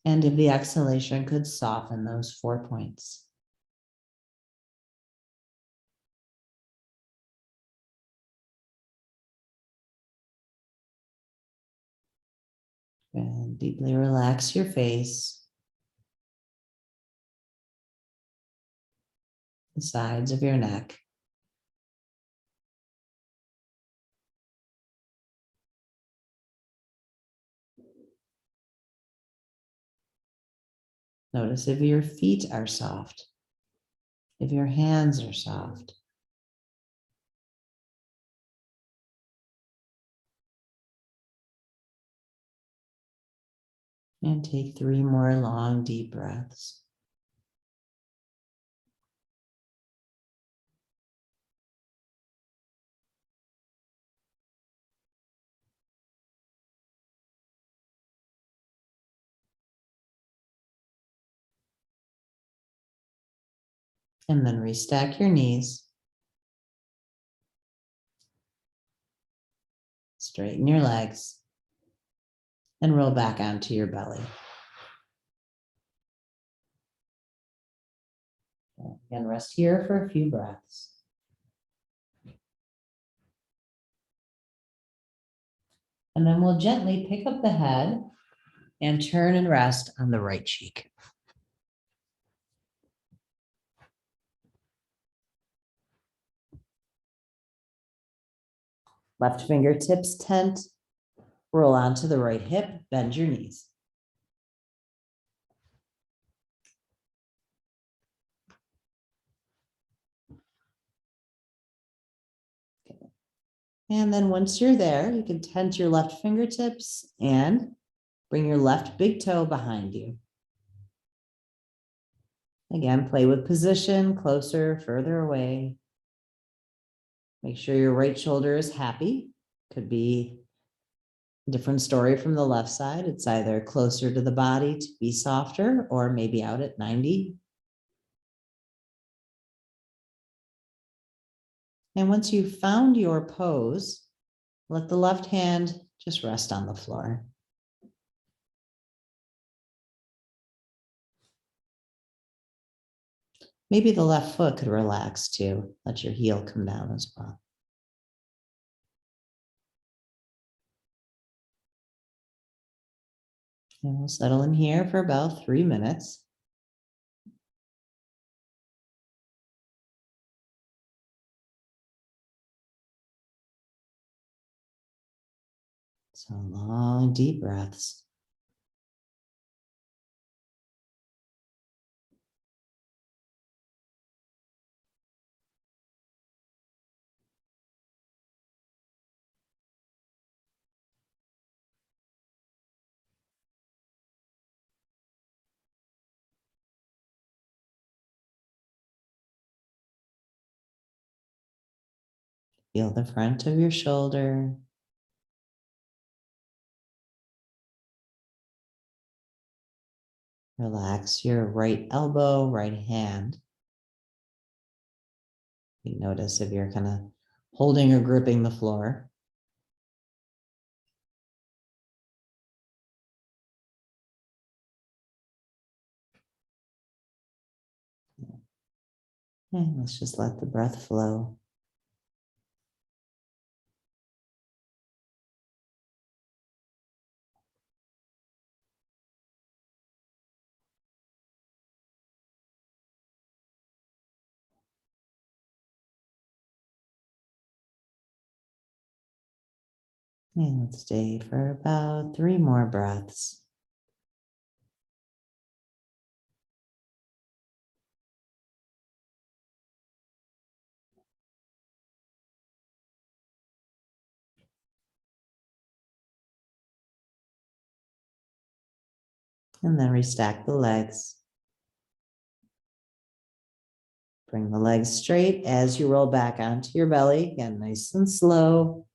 and if the exhalation could soften those 4 points. And deeply relax your face, the sides of your neck. Notice if your feet are soft, if your hands are soft. And take 3 more long, deep breaths. And then restack your knees. Straighten your legs. And roll back onto your belly. And rest here for a few breaths. And then we'll gently pick up the head and turn and rest on the right cheek. Left fingertips tent, roll onto the right hip, bend your knees. And then once you're there, you can tent your left fingertips and bring your left big toe behind you. Again, play with position, closer, further away. Make sure your right shoulder is happy. Could be a different story from the left side. It's either closer to the body to be softer or maybe out at 90. And once you've found your pose, let the left hand just rest on the floor. Maybe the left foot could relax too. Let your heel come down as well. And we'll settle in here for about 3 minutes. So long, deep breaths. Feel the front of your shoulder. Relax your right elbow, right hand. You notice if you're kind of holding or gripping the floor. And let's just let the breath flow. And let's stay for about 3 more breaths. And then restack the legs. Bring the legs straight as you roll back onto your belly. Again, nice and slow.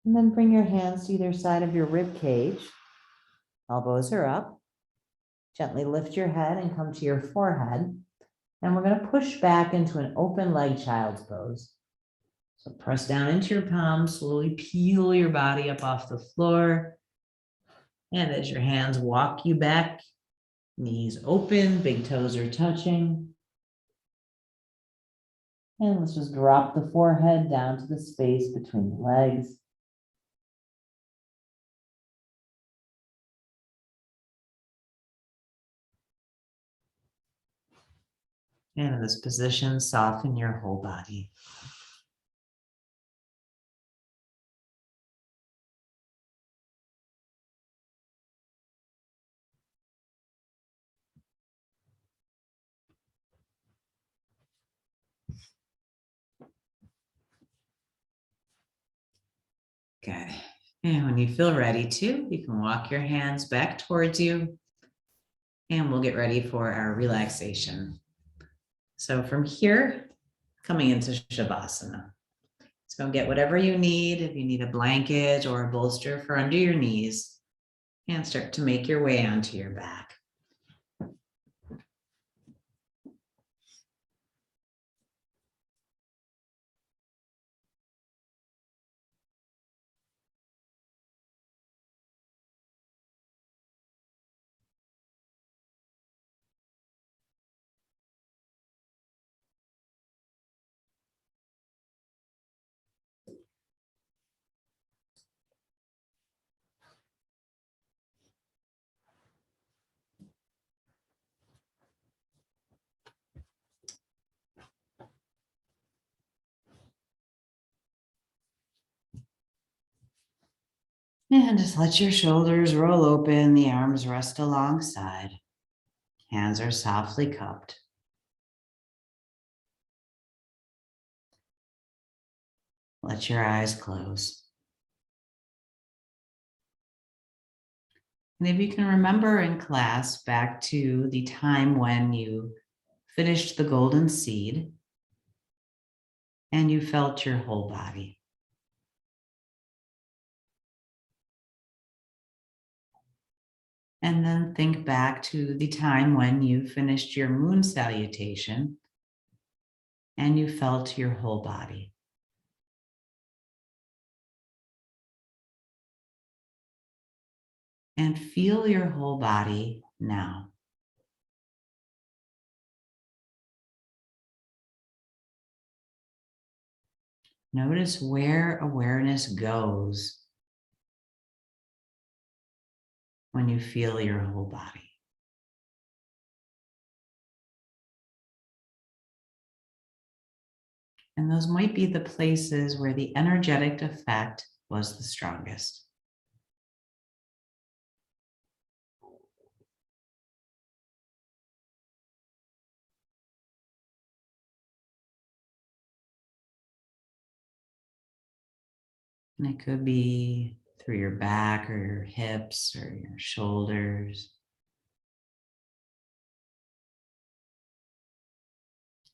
And then bring your hands to either side of your rib cage. Elbows are up. Gently lift your head and come to your forehead. And we're going to push back into an open leg child's pose. So press down into your palms, slowly peel your body up off the floor. And as your hands walk you back, knees open, big toes are touching. And let's just drop the forehead down to the space between the legs. And in this position, soften your whole body. Good. And when you feel ready to, you can walk your hands back towards you and we'll get ready for our relaxation. So from here, coming into Shavasana. So get whatever you need. If you need a blanket or a bolster for under your knees, and start to make your way onto your back. And just let your shoulders roll open, the arms rest alongside. Hands are softly cupped. Let your eyes close. And if you can remember in class back to the time when you finished the golden seed and you felt your whole body. And then think back to the time when you finished your moon salutation and you felt your whole body. And feel your whole body now. Notice where awareness goes when you feel your whole body. And those might be the places where the energetic effect was the strongest. And it could be through your back or your hips or your shoulders.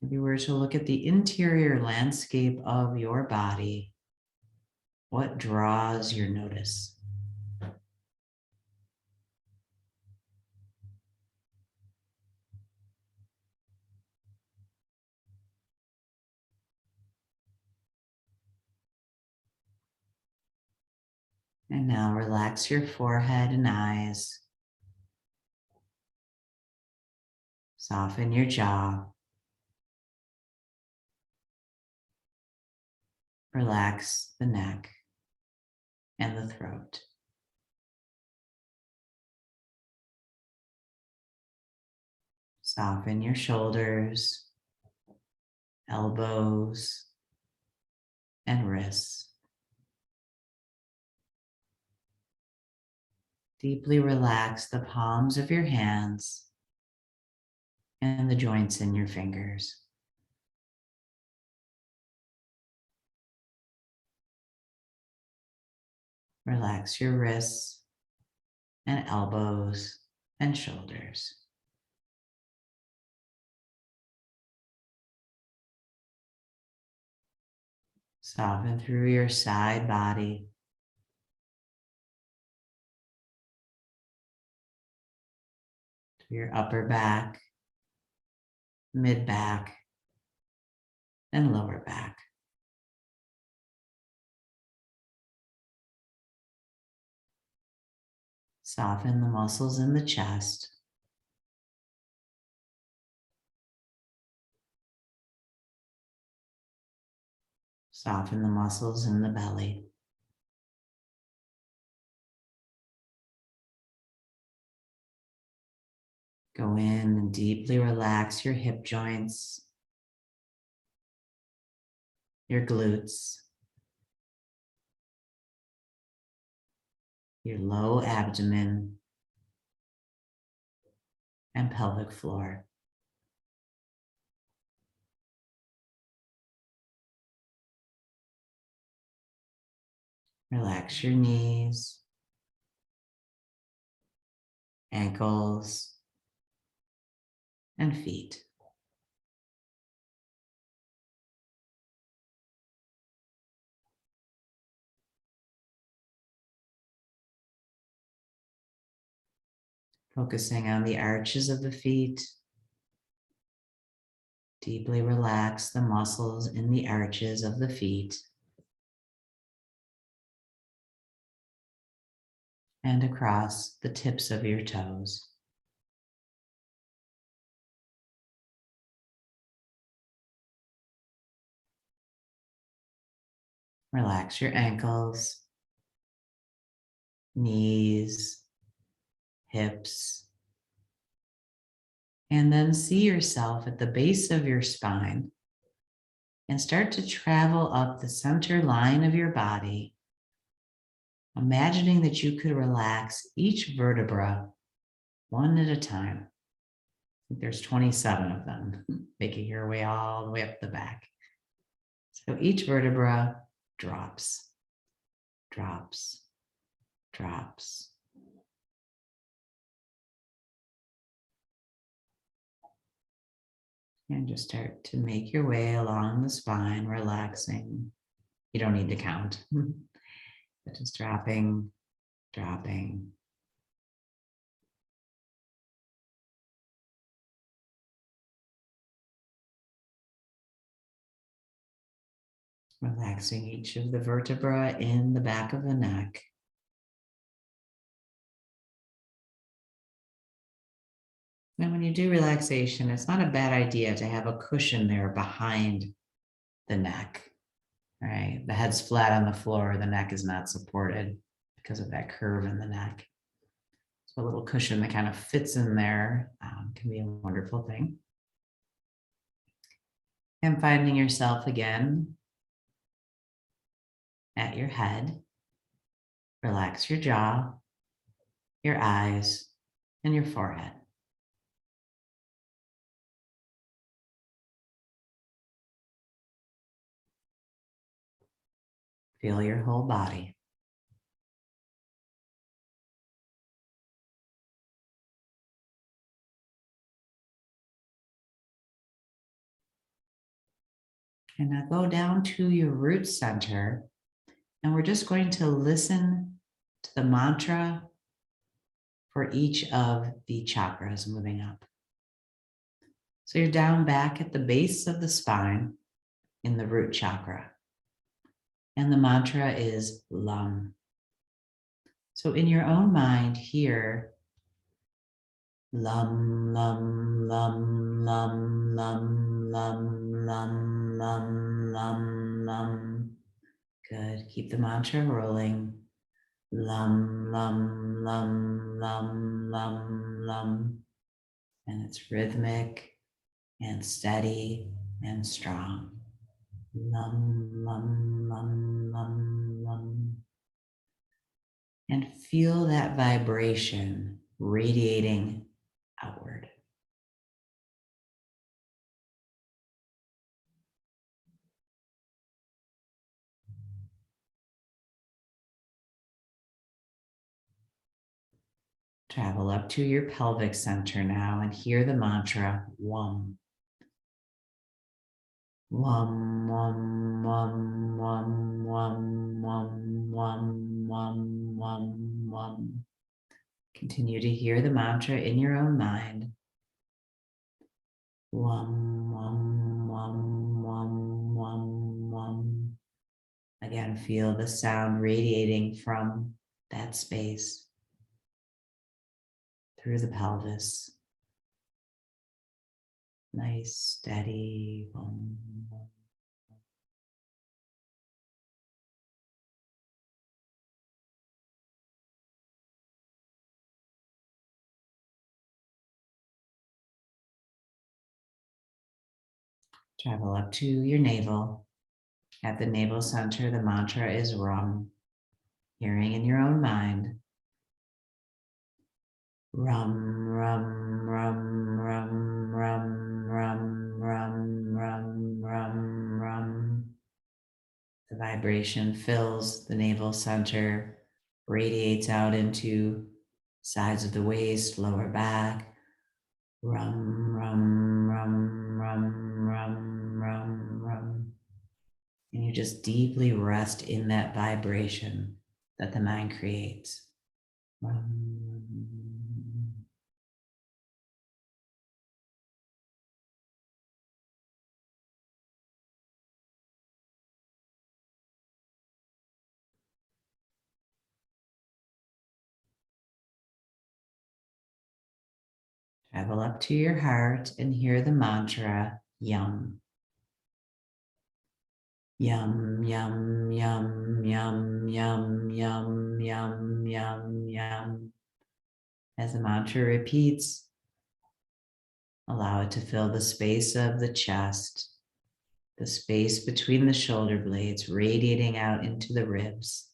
If you were to look at the interior landscape of your body, what draws your notice? And now relax your forehead and eyes. Soften your jaw. Relax the neck and the throat. Soften your shoulders, elbows, and wrists. Deeply relax the palms of your hands and the joints in your fingers. Relax your wrists and elbows and shoulders. Soften through your side body for your upper back, mid back, and lower back. Soften the muscles in the chest. Soften the muscles in the belly. Go in and deeply relax your hip joints, your glutes, your low abdomen, and pelvic floor. Relax your knees, ankles, and feet. Focusing on the arches of the feet. Deeply relax the muscles in the arches of the feet and across the tips of your toes. Relax your ankles, knees, hips, and then see yourself at the base of your spine and start to travel up the center line of your body, imagining that you could relax each vertebra one at a time. I think there's 27 of them, making your way all the way up the back. So each vertebra drops, drops, drops. And just start to make your way along the spine, relaxing. You don't need to count, but just dropping, dropping. Relaxing each of the vertebra in the back of the neck. And when you do relaxation, it's not a bad idea to have a cushion there behind the neck, right? The head's flat on the floor, the neck is not supported because of that curve in the neck. So a little cushion that kind of fits in there can be a wonderful thing. And finding yourself again at your head. Relax your jaw, your eyes, and your forehead. Feel your whole body. And now go down to your root center, and we're just going to listen to the mantra for each of the chakras moving up. So you're down back at the base of the spine in the root chakra. And the mantra is Lam. So in your own mind, hear Lam, Lam, Lam, Lam, Lam, Lam, Lam, Lam, Lam, Lam. Good. Keep the mantra rolling. Lam, Lam, Lam, Lam, Lam, Lam. And it's rhythmic and steady and strong. Lum, lum, lum, lum, lum. And feel that vibration radiating outward. Travel up to your pelvic center now and hear the mantra Wum. Wum, wum, wum, wum, wum, wum, wum, wum, wum, wum. Continue to hear the mantra in your own mind. Wum, wum, wum, wum, wum, wum. Again, feel the sound radiating from that space through the pelvis. Nice, steady. Wum, wum. Travel up to your navel. At the navel center, the mantra is Rum. Hearing in your own mind. Rum, rum, rum, rum, rum, rum, rum, rum, rum, rum. The vibration fills the navel center, radiates out into sides of the waist, lower back. Rum, rum, rum, rum, rum, rum, rum. And you just deeply rest in that vibration that the mind creates. Rum. Travel up to your heart and hear the mantra, Yum. Yum, yum, yum, yum, yum, yum, yum, yum, yum. As the mantra repeats, allow it to fill the space of the chest, the space between the shoulder blades, radiating out into the ribs.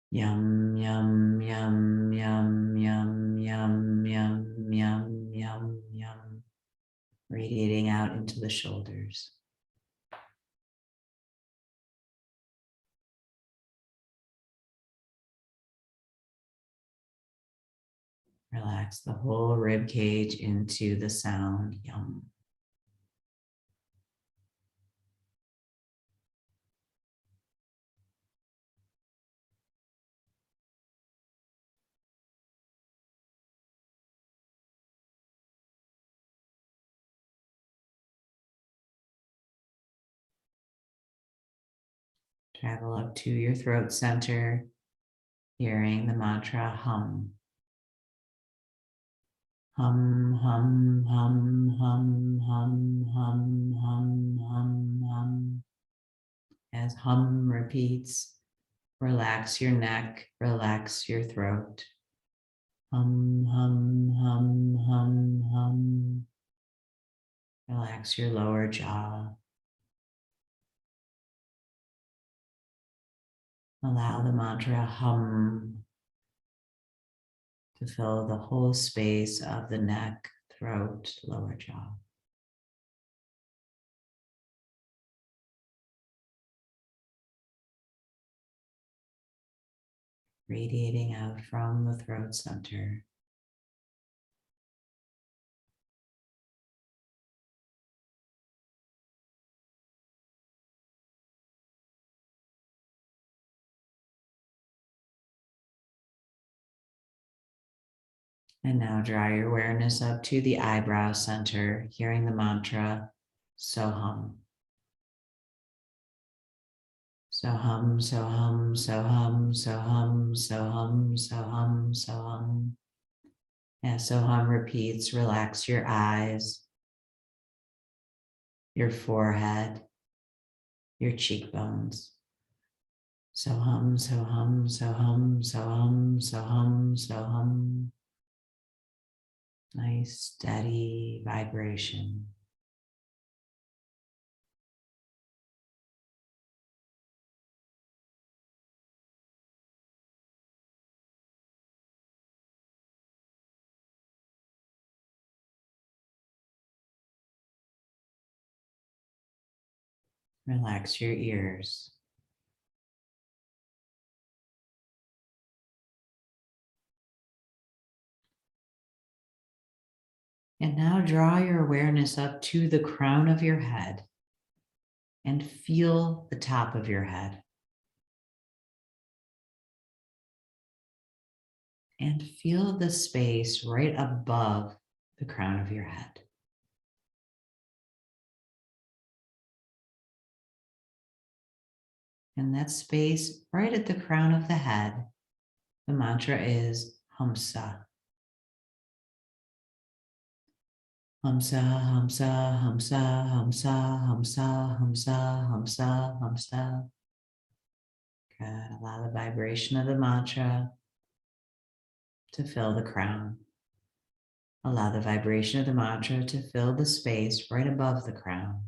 Yum, yum, yum, yum, yum, yum, yum, yum, yum, yum. Radiating out into the shoulders. Relax the whole rib cage into the sound, Yum. Travel up to your throat center, hearing the mantra hum. Hum, hum, hum, hum, hum, hum, hum, hum, hum. As hum repeats, relax your neck, relax your throat. Hum, hum, hum, hum, hum. Relax your lower jaw. Allow the mantra hum to fill the whole space of the neck, throat, lower jaw. Radiating out from the throat center. And now draw your awareness up to the eyebrow center, hearing the mantra, so hum. So hum, so hum, so hum, so hum, so hum, so hum, so hum. As so hum repeats, relax your eyes, your forehead, your cheekbones. So hum, so hum, so hum, so hum, so hum, so hum. Nice steady vibration. Relax your ears. And now draw your awareness up to the crown of your head and feel the top of your head. and feel the space right above the crown of your head. And that space right at the crown of the head, the mantra is Hamsa. Hamsa, Hamsa, Hamsa, Hamsa, Hamsa, Hamsa, Hamsa, Hamsa. Good. Allow the vibration of the mantra to fill the crown. Allow the vibration of the mantra to fill the space right above the crown.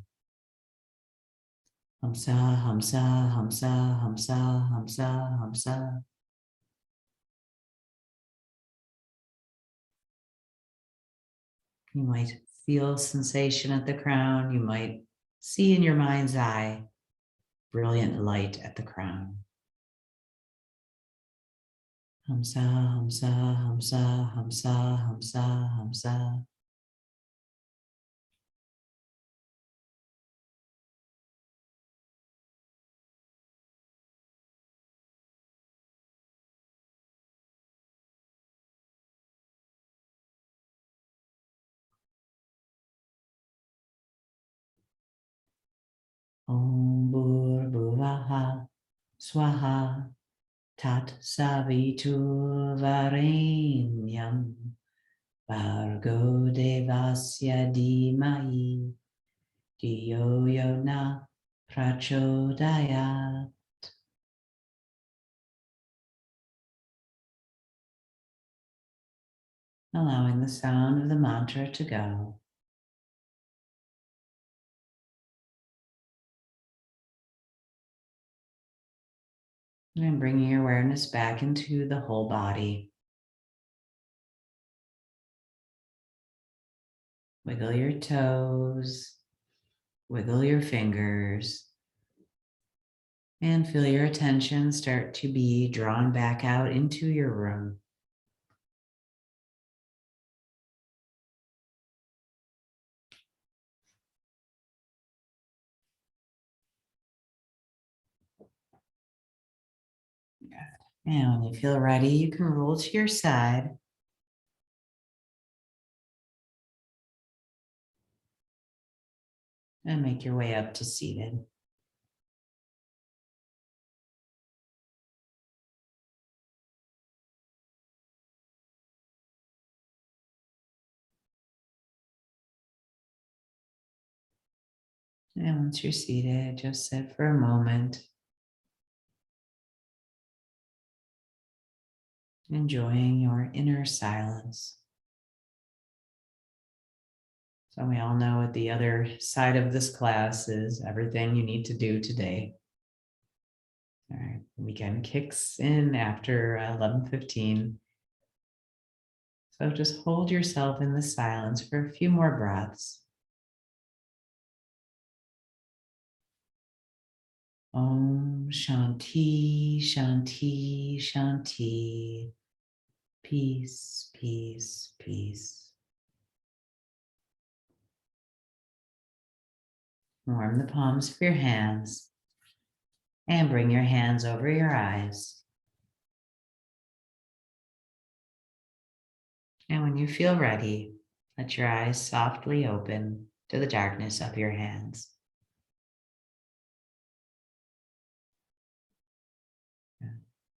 Hamsa, Hamsa, Hamsa, Hamsa, Hamsa, Hamsa. You might feel sensation at the crown. You might see in your mind's eye brilliant light at the crown. Hamsa, Hamsa, Hamsa, Hamsa, Hamsa, Hamsa. Om Bhur Swaha Tat Savitur Varenyam Bhargo Devasya Dhimai Dhiyo Yona Prachodayat. Allowing the sound of the mantra to go. And bringing your awareness back into the whole body. Wiggle your toes, wiggle your fingers, and feel your attention start to be drawn back out into your room. And when you feel ready, you can roll to your side. And make your way up to seated. And once you're seated, just sit for a moment, enjoying your inner silence. So we all know what the other side of this class is everything you need to do today. All right, weekend kicks in after 11:15. So just hold yourself in the silence for a few more breaths. Om Shanti, Shanti, Shanti. Peace, peace, peace. Warm the palms of your hands and bring your hands over your eyes. And when you feel ready, let your eyes softly open to the darkness of your hands.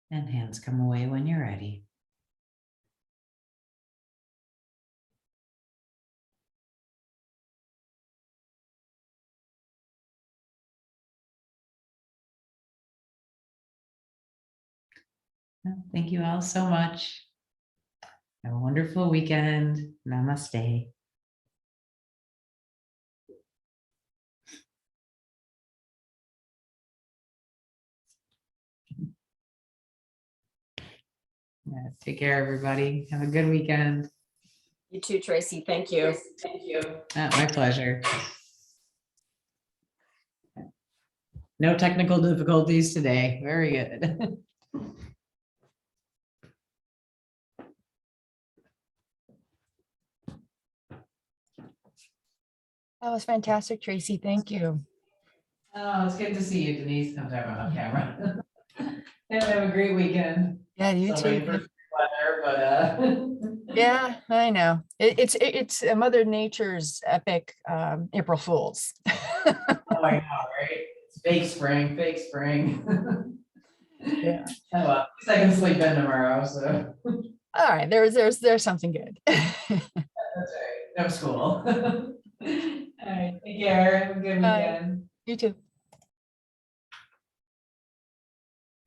And hands come away when you're ready. Well, thank you all so much. Have a wonderful weekend. Namaste. Yeah, take care, everybody. Have a good weekend. You too, Tracy. Thank you. My pleasure. No technical difficulties today. Very good. That was fantastic, Tracy. Thank you. Oh, it's good to see you, Denise. I'm talking about camera. And have a great weekend. Yeah, you Celebrating too. for weather, but Yeah, I know. It's a Mother Nature's epic April Fools. oh, I know, right? It's fake spring, fake spring. Yeah. Oh, well, at least I can sleep in tomorrow, so All right, there's something good. that's right. No school. All right, take care. Have a good Bye. weekend. You too.